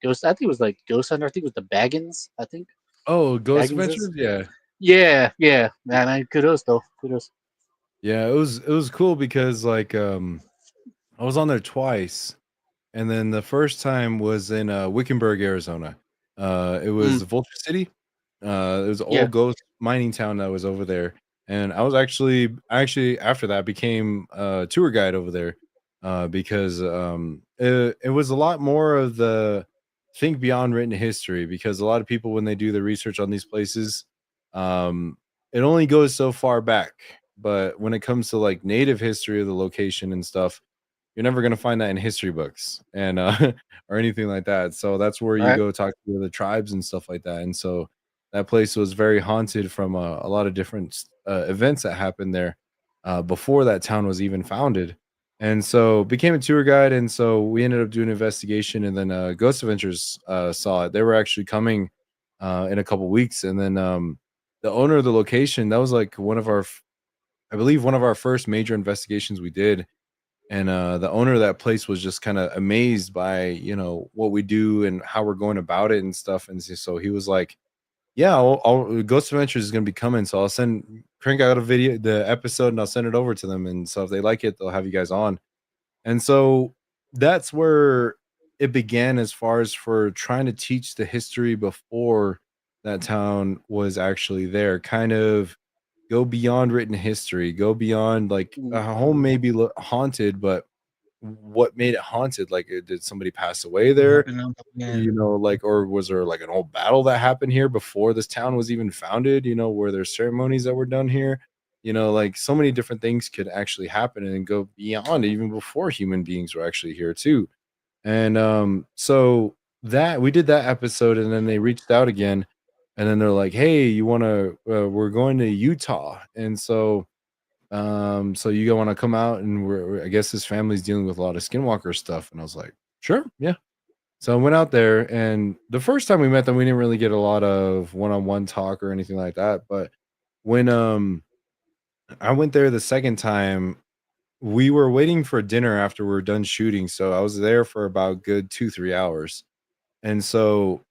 ghost. I think it was like Ghost Hunter. I think it was the Baggins. I think Oh, Ghost Bagginses. Adventures? Yeah. Yeah, yeah, man. Kudos though. Kudos. Yeah, it was cool because like I was on there twice and then the first time was in Wickenburg, Arizona. It was Mm, Vulture City. It was an yeah. old ghost mining town that was over there, and I was actually after that became a tour guide over there, because it was a lot more of the think beyond written history, because a lot of people when they do the research on these places, um, it only goes so far back, but when it comes to like native history of the location and stuff, you're never gonna find that in history books and or anything like that. So that's where you Right. go talk to the tribes and stuff like that. And so that place was very haunted from a lot of different events that happened there before that town was even founded. And so became a tour guide, and so we ended up doing an investigation, and then Ghost Adventures saw it. They were actually coming in a couple weeks, and then the owner of the location, that was like one of our, I believe, one of our first major investigations we did, and the owner of that place was just kind of amazed by what we do and how we're going about it and stuff. And so he was like, yeah, Ghost Adventures is going to be coming, so I'll send crank out a video, the episode, and I'll send it over to them, and so if they like it, they'll have you guys on. And so that's where it began, as far as for trying to teach the history before that town was actually there, kind of go beyond written history, go beyond like Mm, a home may be haunted, but what made it haunted? Like, did somebody pass away What there? happened on the land? Like, or was there like an old battle that happened here before this town was even founded? Were there ceremonies that were done here? Like so many different things could actually happen and go beyond even before human beings were actually here too. And so that we did that episode, and then they reached out again, and then they're like, "Hey, you want to? We're going to Utah, and so you want to come out?" And I guess his family's dealing with a lot of skinwalker stuff, and I was like, "Sure, yeah." So I went out there, and the first time we met them, we didn't really get a lot of one-on-one talk or anything like that. But when I went there the second time, we were waiting for dinner after we were done shooting. So I was there for about good 2-3 hours. And so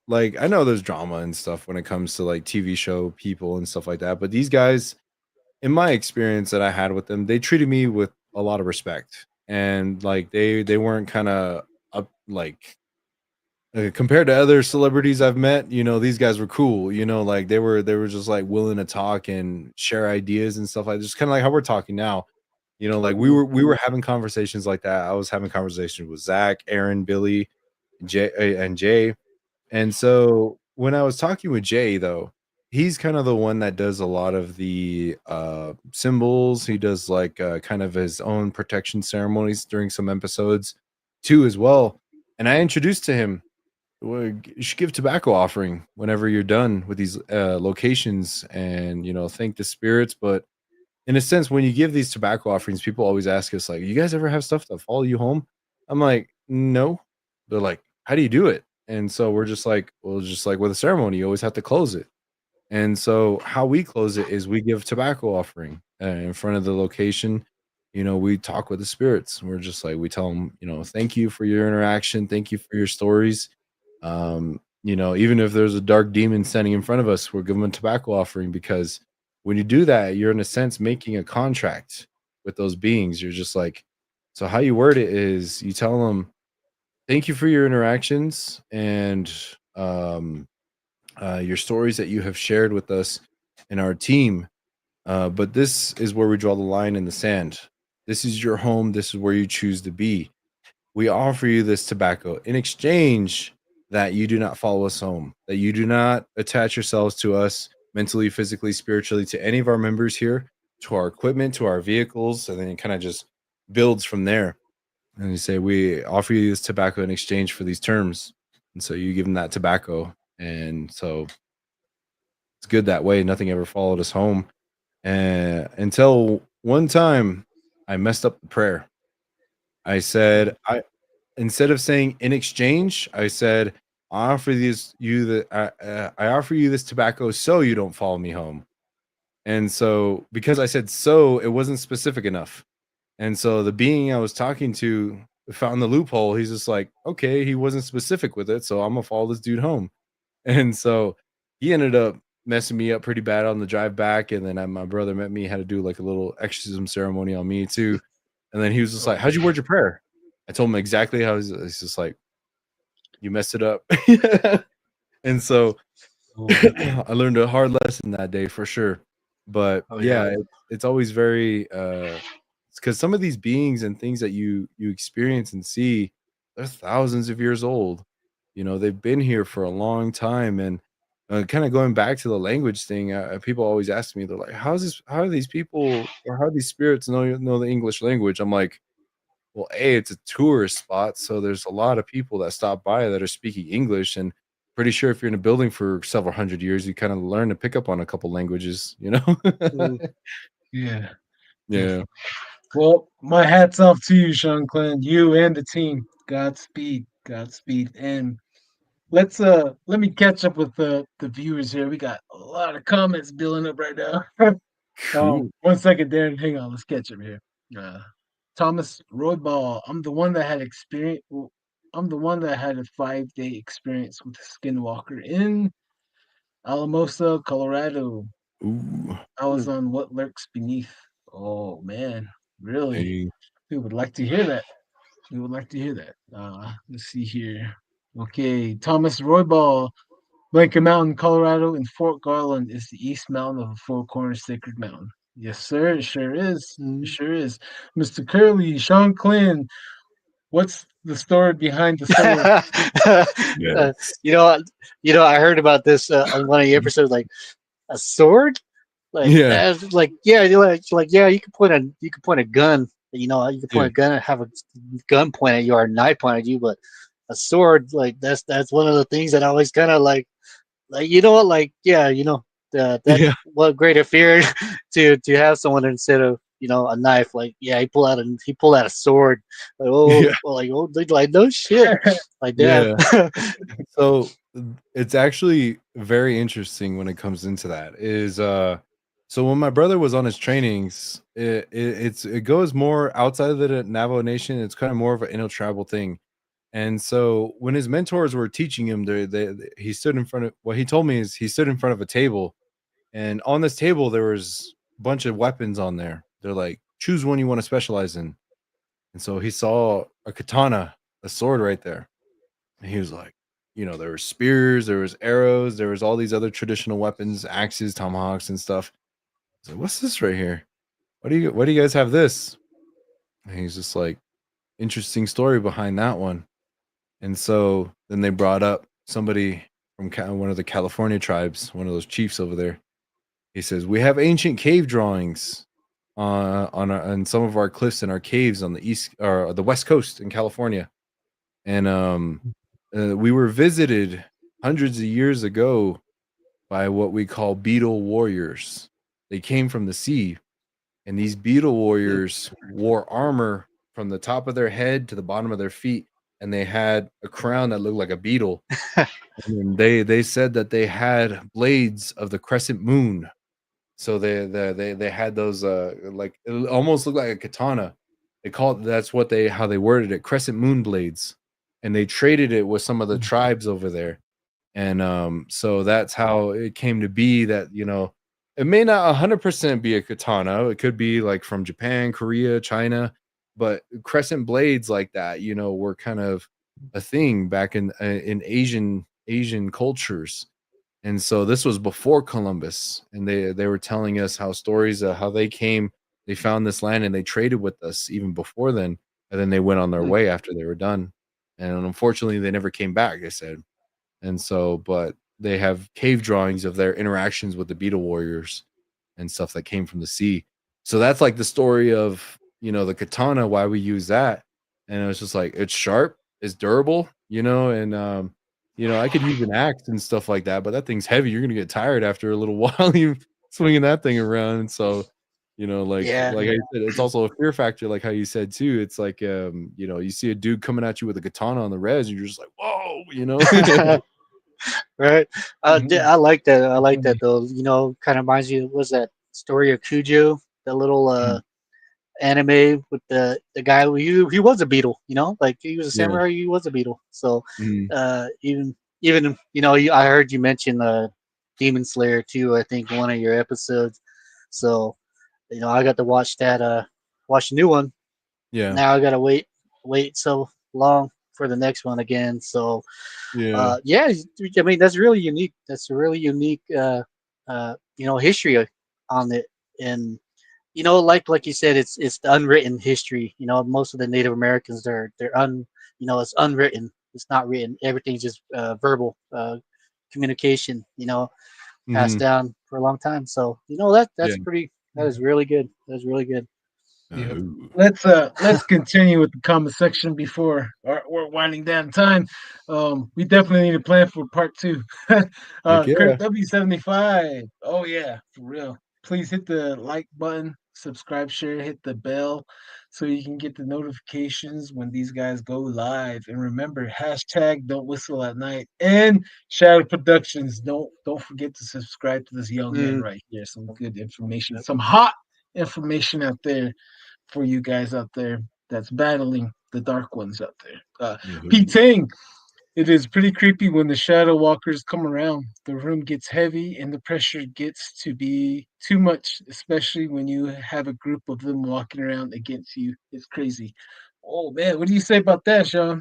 like I know there's drama and stuff when it comes to like TV show people and stuff like that. But these guys, in my experience that I had with them, they treated me with a lot of respect. And like they weren't kind of up like compared to other celebrities I've met, these guys were cool. Like they were just like willing to talk and share ideas and stuff like just kind of like how we're talking now. Like we mm, were having conversations like that. I was having conversations with Zach, Aaron, Billy, Jay. And so when I was talking with Jay, though, he's kind of the one that does a lot of the symbols. He does like kind of his own protection ceremonies during some episodes too, as well. And I introduced to him, well, you should give tobacco offering whenever you're done with these locations, and thank the spirits. But in a sense, when you give these tobacco offerings, people always ask us like, "You guys ever have stuff that follow you home?" I'm like, "No." They're like, "How do you do it?" And so we're just like, "Well, just like with a ceremony, you always have to close it." And so how we close it is we give tobacco offering in front of the location. We talk with the spirits. We're just like, we tell them, thank you for your interaction, thank you for your stories. Even if there's a dark demon standing in front of us, we're giving them a tobacco offering, because when you do that, you're in a sense making a contract with those beings. You're just like, so how you word it is you tell them, thank you for your interactions and your stories that you have shared with us and our team. But this is where we draw the line in the sand. This is your home. This is where you choose to be. We offer you this tobacco in exchange that you do not follow us home, that you do not attach yourselves to us mentally, physically, spiritually, to any of our members here, to our equipment, to our vehicles. And then it kind of just builds from there. And you say, we offer you this tobacco in exchange for these terms. And so you give them that tobacco. And so it's good that way. Nothing ever followed us home. And until one time I messed up the prayer. I said, I instead of saying in exchange, I said, I offer I offer you this tobacco so you don't follow me home. And so because I said so, it wasn't specific enough. And so the being I was talking to found the loophole. He's just like, okay, he wasn't specific with it, so I'm gonna follow this dude home. And so he ended up messing me up pretty bad on the drive back. And then my brother met me, had to do like a little exorcism ceremony on me too. And then he was just like, Oh, how'd you word your prayer? I told him exactly how it's just like, you messed it up. And so I learned a hard lesson that day for sure. But Oh yeah, yeah. it's always very because some of these beings and things that you experience and see, they're thousands of years old. You know, they've been here for a long time. And kind of going back to the language thing, people always ask me, they're like, how are these people, or how do these spirits know the English language? I'm like, well, it's a tourist spot, so there's a lot of people that stop by that are speaking English, and pretty sure if you're in a building for several hundred years, you kind of learn to pick up on a couple languages, you know? Mm. Yeah. Yeah. Well, my hat's off to you, Shanclen, you and the team. Godspeed, Godspeed, and let me catch up with the viewers here. We got a lot of comments building up right now. Cool. 1 second, Darren. Hang on, let's catch up here. Uh, Thomas Royball. I'm the one that had experience. I'm the one that had a 5-day experience with a skinwalker in Alamosa, Colorado. Ooh. I was on What Lurks Beneath. Oh man, really? Hey. We would like to hear that. We would like to hear that. Let's see here. Okay, Thomas Royball. Blanket Mountain, Colorado, and Fort Garland is the east mountain of the Four Corners Sacred Mountain. Yes, sir. It sure is. It Mm. sure is. Mr. Curly, Shanclen, what's the story behind the sword? uh, Yes. I heard about this on one of the episodes. Like a sword, Yeah. like yeah, yeah, you can point a gun. You can point Yeah. a gun and have a gun point at you or a knife point at you, but a sword, like that's one of the things that I always kind of like like yeah, that Yeah. what greater fear to have someone instead of a knife. Like yeah, he pulled out a sword. Like Yeah. like no shit, like damn. Yeah. So it's actually very interesting when it comes into that. So when my brother was on his trainings, it goes more outside of the Navajo Nation. It's kind of more of an intertribal thing. And so when his mentors were teaching him, he stood in front of, what he told me is he stood in front of a table, and on this table there was a bunch of weapons on there. They're like, choose one you want to specialize in. And so he saw a katana, a sword right there. And he was like, there were spears, there was arrows, there was all these other traditional weapons, axes, tomahawks, and stuff. I was like, what's this right here? Why do you guys have this? And he's just like, interesting story behind that one. And so then they brought up somebody from one of the California tribes, one of those chiefs over there. He says, we have ancient cave drawings on some of our cliffs and our caves on the east or the west coast in California. And we were visited hundreds of years ago by what we call beetle warriors. They came from the sea, and these beetle warriors wore armor from the top of their head to the bottom of their feet, and they had a crown that looked like a beetle. And they said that they had blades of the crescent moon. So they had those like it almost looked like a katana. That's what how they worded it, crescent moon blades. And they traded it with some of the tribes over there. And so that's how it came to be that, it may not 100% be a katana. It could be like from Japan, Korea, China, but crescent blades like that, were kind of a thing back in Asian cultures. And so this was before Columbus, and they were telling us how stories of how they found this land and they traded with us even before then, and then they went on their way after they were done. And unfortunately, they never came back, they said. And so, but they have cave drawings of their interactions with the beetle warriors and stuff that came from the sea. So that's like the story of, the katana, why we use that. And it was just like, it's sharp, it's durable, and I could use an axe and stuff like that, but that thing's heavy. You're gonna get tired after a little while you swinging that thing around. And so, Yeah. like I said, it's also a fear factor, like how you said too. It's like you see a dude coming at you with a katana on the res, and you're just like, whoa. Right. Mhm. I like that. I like that Definitely. though. Kind of reminds you. Was that story of Cujo? The little Mm, anime with the guy who he was a beetle. Like he was a yeah. samurai. He was a beetle. So Mm, even I heard you mention Demon Slayer too. I think one of your episodes. So I got to watch that. Watch the new one. yeah. Now I gotta wait. wait so long for the next one again. So Yeah. yeah, I mean that's really unique. That's a really unique history on it, and like you said, it's the unwritten history. Most of the Native Americans, it's unwritten. It's not written. Everything's just verbal communication. Passed Hmm. down for a long time. So Yeah. that's pretty. That is really good. That's really good. Yeah. Ooh. Let's continue with the comment section before we're winding down time. We definitely need a plan for part two. Heck yeah. Kurt W75. Oh yeah, for real. Please hit the like button, subscribe, share, hit the bell so you can get the notifications when these guys go live. And remember, hashtag don't whistle at night and Shadow Productions. Don't forget to subscribe to this young man Mm, right here. Some good information, yep. some hot information out there for you guys out there that's battling the dark ones out there. Pete Ooh. Tang, it is pretty creepy when the shadow walkers come around. The room gets heavy and the pressure gets to be too much, especially when you have a group of them walking around against you. It's crazy. Oh man, what do you say about that, Sean?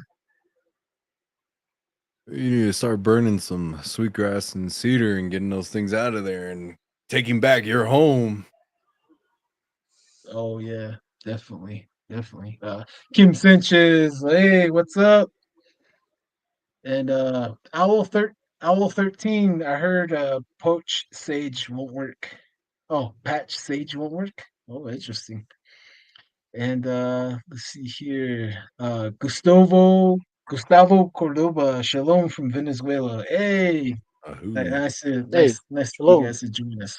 You need to start burning some sweetgrass and cedar and getting those things out of there and taking back your home. Oh yeah, definitely, definitely. Kim Sanchez, hey, what's up? And Owl 13, I heard poach sage won't work. Oh, patch sage won't work. Oh, interesting. And let's see here. Gustavo Cordoba, shalom from Venezuela. Hey, Ooh. Hey, nice for you shalom. guys to join us.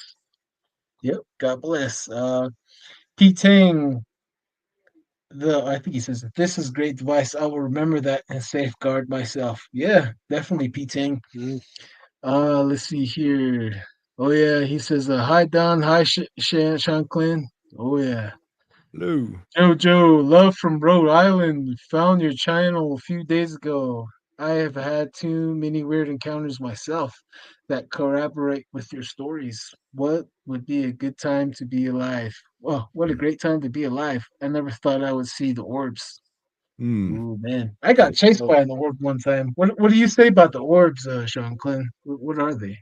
Yep, God bless. P Tang, I think he says this is great advice. I will remember that and safeguard myself. Yeah, definitely, P Tang. Mm, Let's see here. Oh yeah, he says, "Hi Don, hi Shanclen." Oh yeah, Hello. Jojo, love from Rhode Island. Found your channel a few days ago. I have had too many weird encounters myself that corroborate with your stories. What would be a good time to be alive? Well, what a great time to be alive. I never thought I would see the orbs. Hmm. Oh man, I got chased so by an orb one time. What do you say about the orbs, Sean Clem? What are they?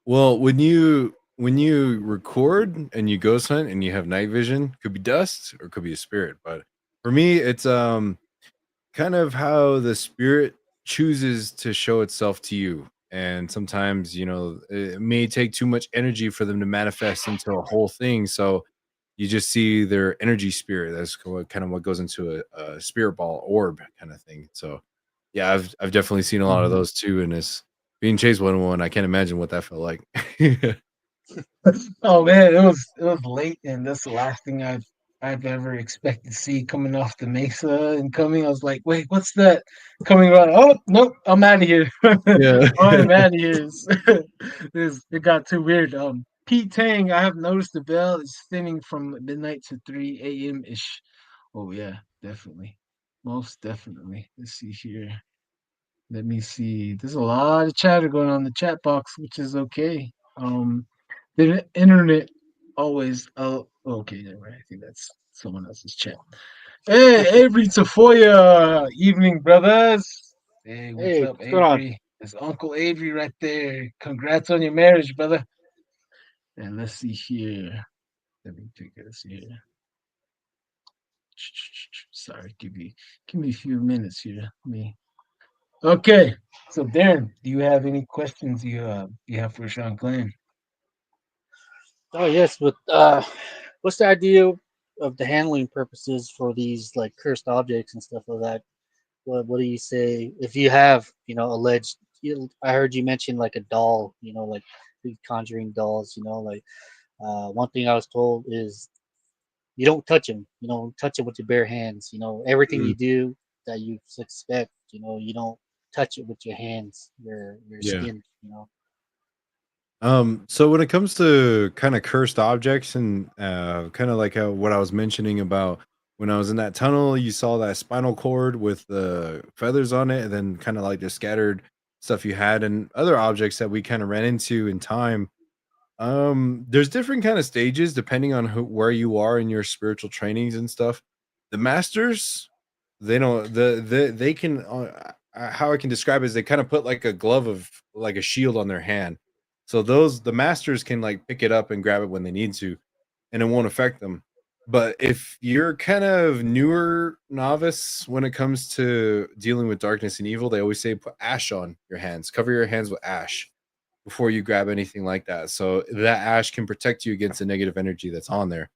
Well, when you record and you ghost hunt and you have night vision, could be dust or could be a spirit. But for me, it's kind of how the spirit chooses to show itself to you. And sometimes, it may take too much energy for them to manifest into a whole thing. So you just see their energy spirit. That's kind of what goes into a spirit ball orb kind of thing. So yeah, I've definitely seen a lot of Mhm. those too. And it's being chased one. I can't imagine what that felt like. Oh man, it was late, and that's the last thing I've ever expected to see coming off the mesa and coming. I was like, wait, what's that coming around? Oh nope, I'm out of here. Yeah. I'm out of here. It got too weird. Pete Tang, I have noticed the bell is spinning from midnight to 3 a.m. ish. Oh yeah, definitely, most definitely. Let's see here. Let me see. There's a lot of chatter going on in the chat box, which is okay. The internet always. Oh, okay. Never mind. I think that's someone else's chat. Hey, Avery Tafoya. Evening, brothers. Hey, what's hey, up, what's going on? Avery? It's Uncle Avery right there. Congrats on your marriage, brother. And let's see here. Let me take this here. Sorry, give me a few minutes here. Me. Okay. So Darren, do you have any questions you have for Sean Glenn? Oh yes, but what's the idea of the handling purposes for these like cursed objects and stuff like that? What do you say if you have alleged? I heard you mention like a doll, like the conjuring dolls. Like one thing I was told is you don't touch them. Touch it with your bare hands. Everything Mm, you do that you suspect. You don't touch it with your hands, your yeah. skin. So when it comes to kind of cursed objects and kind of like what I was mentioning about when I was in that tunnel, you saw that spinal cord with the feathers on it, and then kind of like the scattered stuff you had and other objects that we kind of ran into in time. There's different kind of stages depending on where you are in your spiritual trainings and stuff. The masters they don't they can how I can describe it is they kind of put like a glove of like a shield on their hand. So those the masters can like pick it up and grab it when they need to, and it won't affect them. But if you're kind of newer novice when it comes to dealing with darkness and evil, they always say put ash on your hands, cover your hands with ash before you grab anything like that. So that ash can protect you against the negative energy that's on there.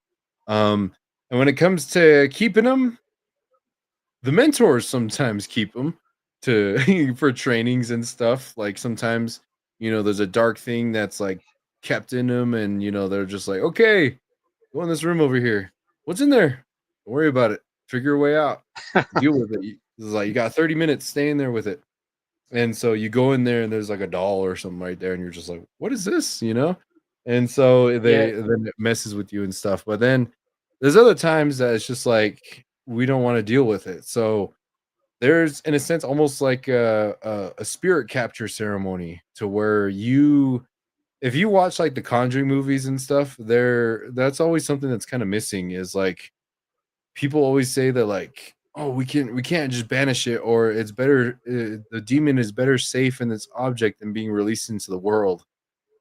And when it comes to keeping them, the mentors sometimes keep them to for trainings and stuff. Like sometimes, there's a dark thing that's like kept in them, and they're just like, okay, go in this room over here. What's in there? Don't worry about it. Figure a way out. Deal with it. It's like you got 30 minutes. Stay in there with it. And so you go in there and there's like a doll or something right there, and you're just like, what is this? And so Yeah. then it messes with you and stuff. But then there's other times that it's just like we don't want to deal with it. So there's in a sense almost like a spirit capture ceremony to where you if you watch like the Conjuring movies and stuff, that's always something that's kind of missing is like people always say that like oh we can't just banish it or it's better the demon is better safe in its object than being released into the world,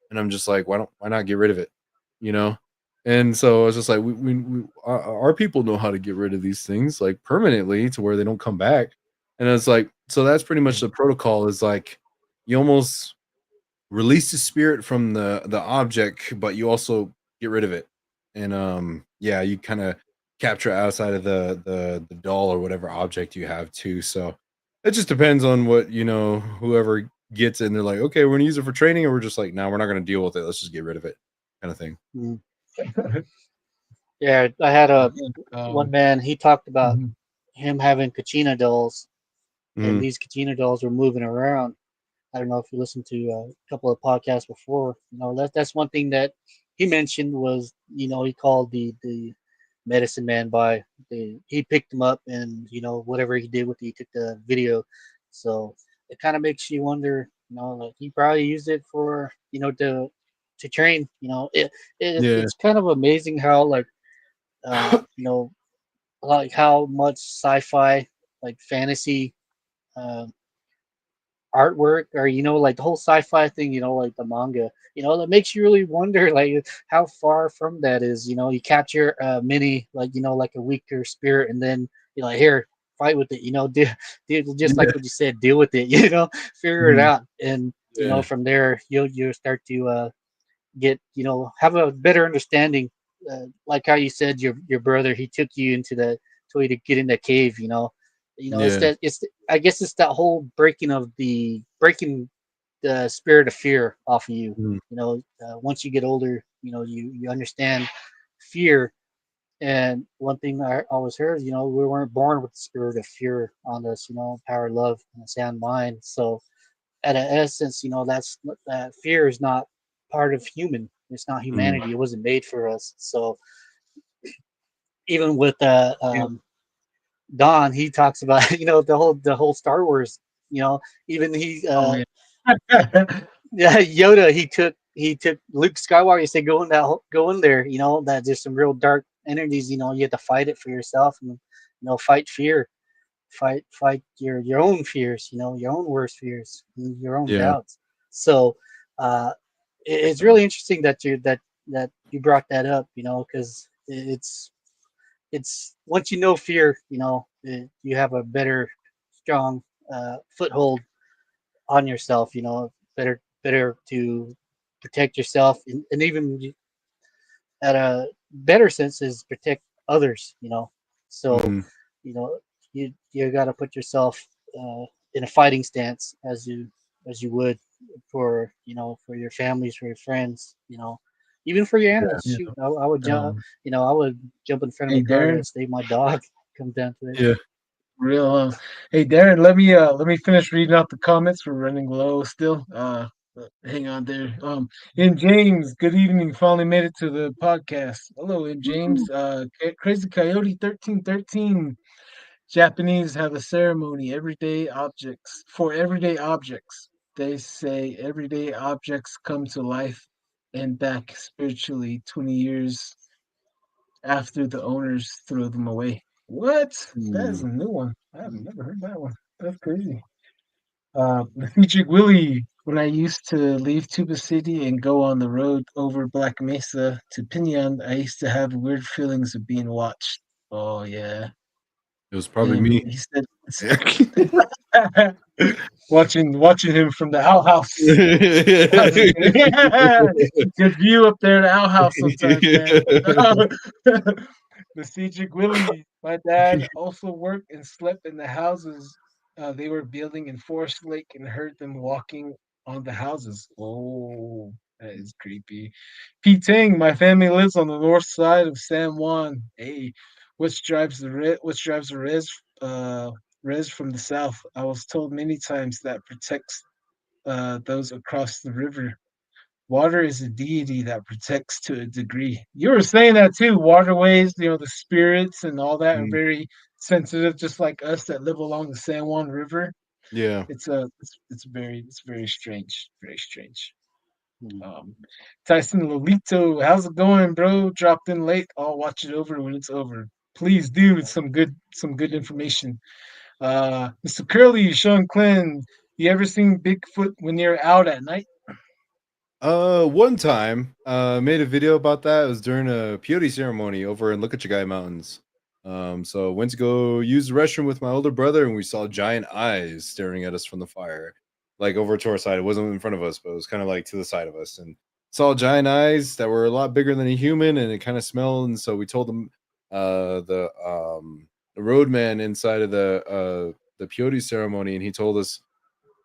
and I'm just like why not get rid of it, you know and so I was just like our people know how to get rid of these things like permanently to where they don't come back, and it's like so that's pretty much the protocol is like you almost release the spirit from the object, but you also get rid of it. And yeah, you kind of capture it outside of the doll or whatever object you have too. So it just depends on what whoever gets it and they're like, okay, we're gonna use it for training, or we're just like, no, we're not gonna deal with it. Let's just get rid of it, kind of thing. Mm. Yeah, I had a one Um, man. He talked about mhm. him having kachina dolls, and Mm, these kachina dolls were moving around. I don't know if you listened to a couple of podcasts before. That's one thing that he mentioned was he called the medicine man by he picked him up and whatever he did with it, he took the video. So it kind of makes you wonder. Like he probably used it for to train. yeah. It's kind of amazing how uh, you know like how much sci-fi like fantasy. Uh, Artwork or like the whole sci-fi thing, like the manga, that makes you really wonder like how far from that is. You capture a mini like like a weaker spirit, and then you're like, here, fight with it, just like Yeah. what you said, deal with it, figure it Mhm. out. And Yeah. from there you'll start to get have a better understanding, like how you said your brother, he took you into the to way to get in the cave. It's Yeah. that I guess it's that whole breaking the spirit of fear off of you. Mm, Once you get older, you understand fear. And one thing I always heard, we weren't born with the spirit of fear on us. Power, love, and a sound mind. So at an essence, that fear is not part of human. It's not mm, humanity. It wasn't made for us. So even with Yeah. Don, he talks about the whole Star Wars. Even he Oh yeah. yeah, Yoda, he took Luke Skywalker. He said go in there. That there's some real dark energies. You have to fight it for yourself, and fight fear, fight your own fears. Your own worst fears, your own yeah. doubts. So uh, it's really interesting that you brought that up. Because it's once you know fear, you have a better strong foothold on yourself. Better to protect yourself, and even at a better sense is protect others. So Mm, you know you got to put yourself in a fighting stance as you would for your families, for your friends, even for your animals. yeah. Yeah. Shoot, I would jump. Um, I would jump in front of hey a car Darren, to save my dog. Comes down to it. Yeah. real. Hey Darren, let me finish reading out the comments. We're running low still. Hang on there. In James, good evening. Finally made it to the podcast. Hello, in James. Crazy Coyote 1313. Japanese have a ceremony everyday objects. They say everyday objects come to life and back spiritually 20 years after the owners throw them away. What? That is Hmm. a new one. I have never heard that one. That's crazy. The featured Willie. When I used to leave Tuba City and go on the road over Black Mesa to Pinon, I used to have weird feelings of being watched. Oh yeah. It was probably And me. he said watching him from the outhouse. I'm just kidding. Good view up there at the outhouse sometimes, man. The Cedric Willie. My dad also worked and slept in the houses they were building in Forest Lake and heard them walking on the houses. Oh, that is creepy. Pete Tang, my family lives on the north side of San Juan. Hey, which drives the res from the south. I was told many times that protects those across the river. Water is a deity that protects to a degree. You were saying that too. Waterways, the spirits and all that are Mm, very sensitive, just like us that live along the San Juan River. yeah. It's very strange, very strange. Hmm. Um, Tyson Lolito, how's it going, bro? Dropped in late. I'll watch it over when it's over. Please do. It's some good information. Mr. Curly, Sean Clem, you ever seen Bigfoot when you're out at night? One time, made a video about that. It was during a peyote ceremony over in Look at Your Guy Mountains. So went to go use the restroom with my older brother, and we saw giant eyes staring at us from the fire, like over to our side. It wasn't in front of us, but it was kind of like to the side of us, and saw giant eyes that were a lot bigger than a human, and it kind of smelled. And so we told them, the roadman inside of the peyote ceremony, and he told us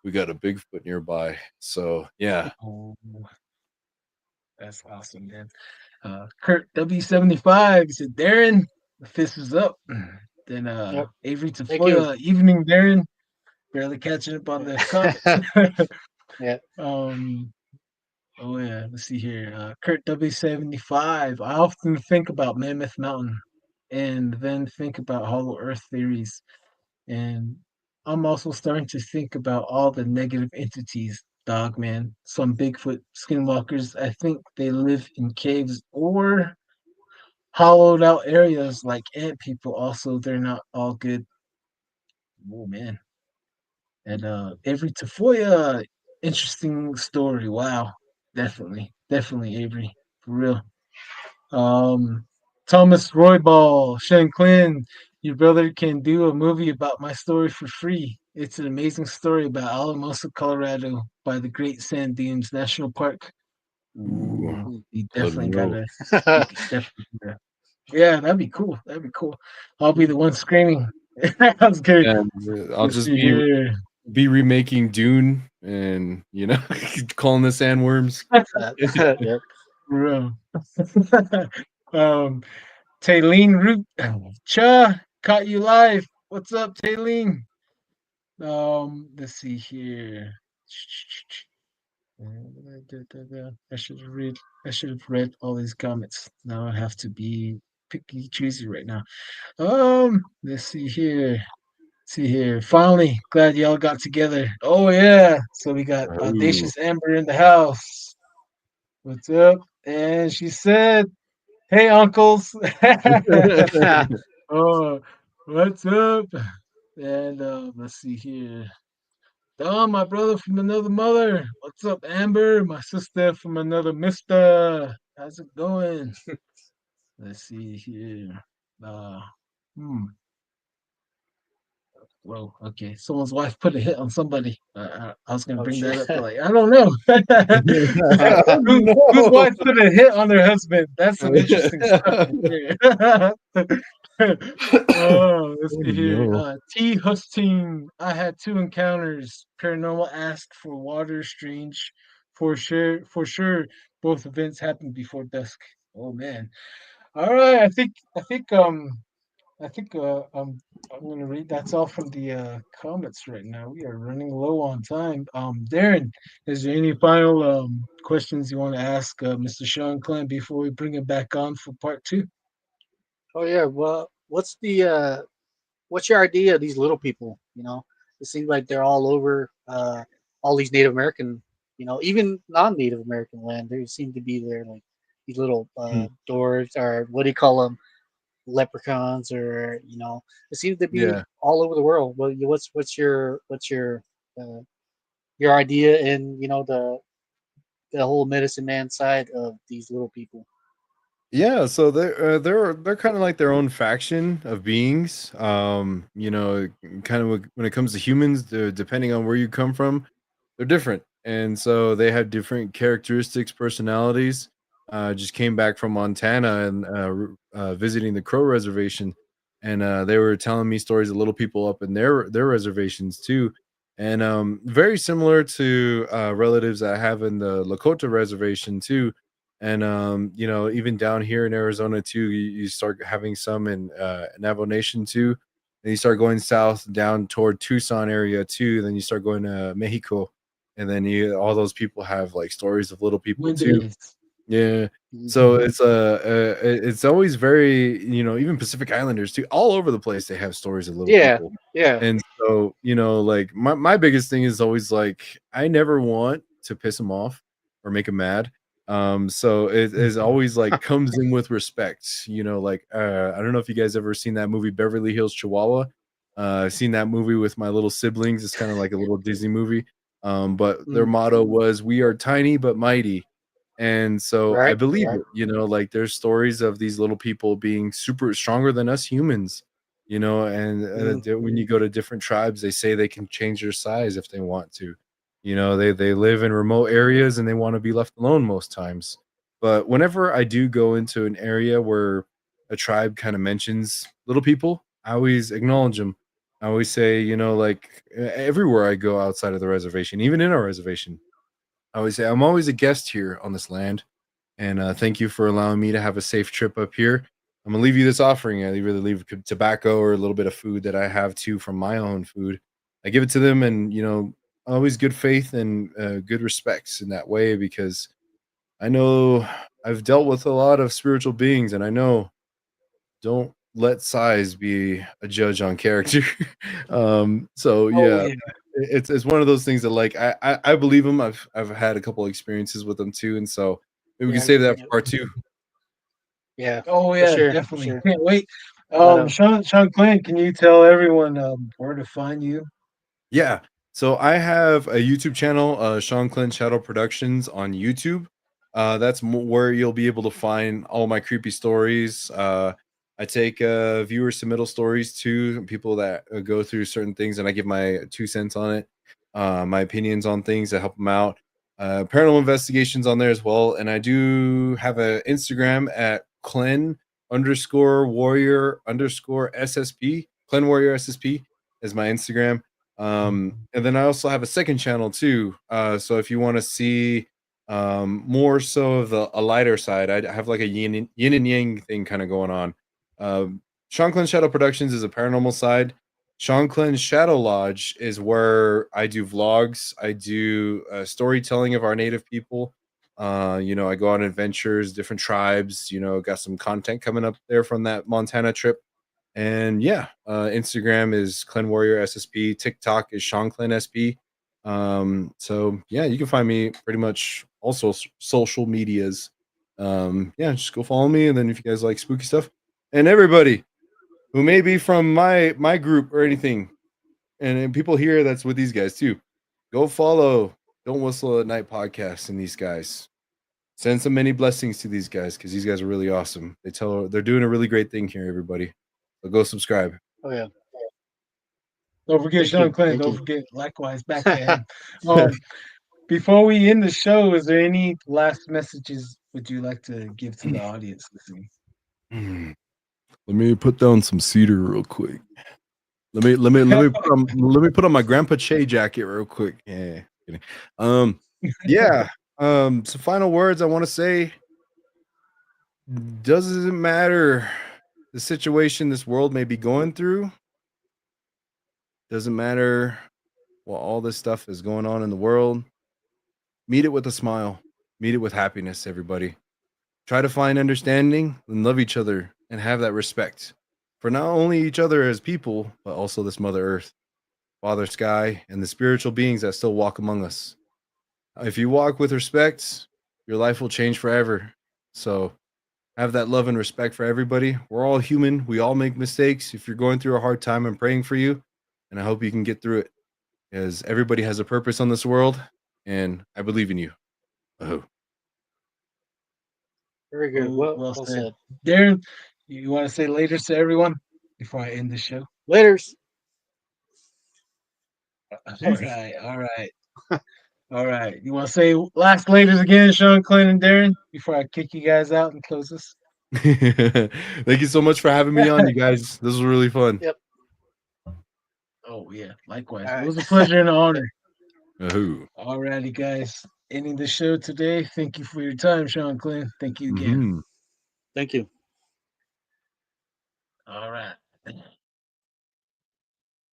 we got a Bigfoot nearby. So yeah. Oh, that's awesome, man. Kurt W75 said, Darren, the fist is up. Then Yep. Avery Thank you. Tafoya, evening, Darren. Barely catching up on the comments. Yeah. um, oh yeah, let's see here. Kurt W75. I often think about Mammoth Mountain and then think about Hollow Earth theories. And I'm also starting to think about all the negative entities, Dogman, some Bigfoot skinwalkers. I think they live in caves or hollowed out areas like ant people. Also, they're not all good. Oh man. And Avery Tafoya, interesting story. Wow. Definitely Avery. For real. Um, Thomas Royball, Shanclen, your brother can do a movie about my story for free. It's an amazing story about Alamosa, Colorado, by the Great Sand Dunes National Park. Ooh, Ooh, Hmm. you let me definitely know. gotta, you could definitely do that. Yeah, that'd be cool. That'd be cool. I'll be the one screaming. I was kidding. And I'll Let's just see here. be remaking Dune, and calling the sandworms. Yep. Bro. um, Taylene Root, Cha, caught you live. What's up, Taylene? Let's see here. I should have read. I should have read all these comments. Now I have to be picky, choosy right now. Let's see here. See here. Finally, glad y'all got together. Oh yeah. So we got Ooh. Audacious Amber in the house. What's up? And she said, "Hey, uncles." Oh, what's up? And let's see here. Don, my brother from another mother. What's up, Amber? My sister from another mister. How's it going? Let's see here. Uh, hmm. Whoa, okay. Someone's wife put a hit on somebody. I was gonna Oh bring shit. that up, but like, I don't know. Oh, Whose no. wife put a hit on their husband? That's some interesting stuff right there. Oh, let's Oh see here. no. T. Hustine. I had two encounters. Paranormal asked for water strange. For sure, for sure. Both events happened before dusk. Oh man. All right. I think I'm gonna read. That's all from the comments right now. We are running low on time. Darren, is there any final questions you want to ask Mr. Sean Clem before we bring him back on for part two? Oh yeah. Well, what's your idea of these little people? It seems like they're all over all these Native American, even non-Native American land. They seem to be there, like these little Hmm. dwarves, or what do you call them? leprechauns, or it seems to be Yeah. all over the world. Well, uh, your idea and the whole medicine man side of these little people? Yeah, so they're kind of like their own faction of beings. Kind of when it comes to humans, depending on where you come from, they're different, and so they have different characteristics, personalities. Just came back from Montana and visiting the Crow Reservation, and they were telling me stories of little people up in their reservations too, and very similar to relatives I have in the Lakota Reservation too. And even down here in Arizona too, you start having some in Navajo Nation too, and you start going south down toward Tucson area too. Then you start going to Mexico, and then all those people have like stories of little people too. Wendy's. Yeah. Mhm. So it's always very, even Pacific Islanders too, all over the place they have stories of little Yeah, people. yeah, And so, like my biggest thing is always like I never want to piss them off or make them mad. So it is always like comes in with respect, like I don't know if you guys ever seen that movie Beverly Hills Chihuahua. I've seen that movie with my little siblings. It's kind of like a little Disney movie. But their mm, motto was "We are tiny but mighty." And so I right, believe right. it, like there's stories of these little people being super stronger than us humans, and Mm, when you go to different tribes, they say they can change their size if they want to. They live in remote areas and they want to be left alone most times. But whenever I do go into an area where a tribe kind of mentions little people, I always acknowledge them. I always say, like everywhere I go outside of the reservation, even in our reservation, I always say, I'm always a guest here on this land. And thank you for allowing me to have a safe trip up here. I'm going to leave you this offering. I either leave tobacco or a little bit of food that I have too from my own food. I give it to them, and, always good faith and good respects in that way, because I know I've dealt with a lot of spiritual beings, and I know don't let size be a judge on character. So Oh yeah, yeah, it's one of those things that like I believe them. I've had a couple experiences with them too, and so maybe we can yeah, save that for yeah, part two. yeah, oh for yeah, sure, for definitely. sure. Can't wait. But Sean Clan, can you tell everyone where to find you? Yeah. So I have a YouTube channel, Shanclen Shadow Productions on YouTube. That's where you'll be able to find all my creepy stories. I take viewer submittal stories too, people that go through certain things, and I give my 2 cents on it, my opinions on things to help them out. Paranormal investigations on there as well, and I do have an Instagram at Clen_warrior_SSP. Clen Warrior SSP is my Instagram. And then I also have a second channel too. So if you want to see more so of a lighter side, I have like a yin and yang thing kind of going on. Shanclen Shadow Productions is a paranormal side. Shanclen Shadow Lodge is where I do vlogs. I do storytelling of our native people. I go on adventures, different tribes. Got some content coming up there from that Montana trip. And yeah, Instagram is Clen Warrior SSP. TikTok is Sean Clen SP. So yeah, you can find me pretty much also social medias. Yeah, just go follow me, and then if you guys like spooky stuff, and everybody who may be from my group or anything, and people here that's with these guys too, go follow Don't Whistle at Night podcast and these guys. Send some many blessings to these guys because these guys are really awesome. They're doing a really great thing here, everybody. So go subscribe. oh yeah, Don't forget thank Sean you, Clan. thank Don't you. forget likewise back to him. Before we end the show, is there any last messages would you like to give to the audience listening? Hmm. Let me put down some cedar real quick. Let me put on my Grandpa Che jacket real quick. Yeah, kidding. Yeah. Some final words I want to say. Doesn't matter the situation this world may be going through. Doesn't matter what all this stuff is going on in the world. Meet it with a smile. Meet it with happiness, everybody. Try to find understanding and love each other and have that respect for not only each other as people, but also this Mother Earth, Father Sky, and the spiritual beings that still walk among us. If you walk with respect, your life will change forever. So have that love and respect for everybody. We're all human. We all make mistakes. If you're going through a hard time, I'm praying for you, and I hope you can get through it, because everybody has a purpose on this world, and I believe in you. Oh. Very good. Well said. said. Darren, you want to say later to everyone before I end the show? Laters. All right. You want to say last laters again, Shanclen and Darren, before I kick you guys out and close this? Thank you so much for having me on, you guys. This was really fun. Yep. Oh yeah, likewise. All It was right. a pleasure and an honor. Ahoo. All righty, guys. Ending the show today. Thank you for your time, Shanclen. Thank you again. Mhm. Thank you. All right.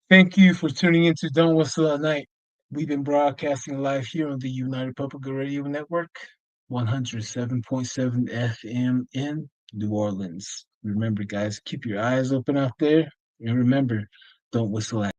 Thank you for tuning into Don't Whistle at Night. We've been broadcasting live here on the United Public Radio Network, 107.7 FM in New Orleans. Remember, guys, keep your eyes open out there. And remember, don't whistle at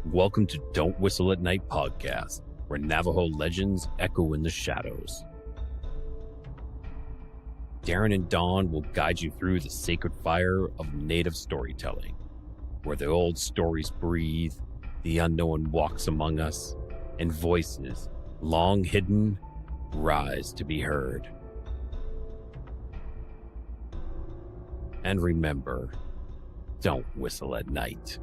Welcome to Don't Whistle at Night podcast, where Navajo legends echo in the shadows. Darren and Dawn will guide you through the sacred fire of native storytelling, where the old stories breathe, the unknown walks among us, and voices, long hidden, rise to be heard. And remember, don't whistle at night.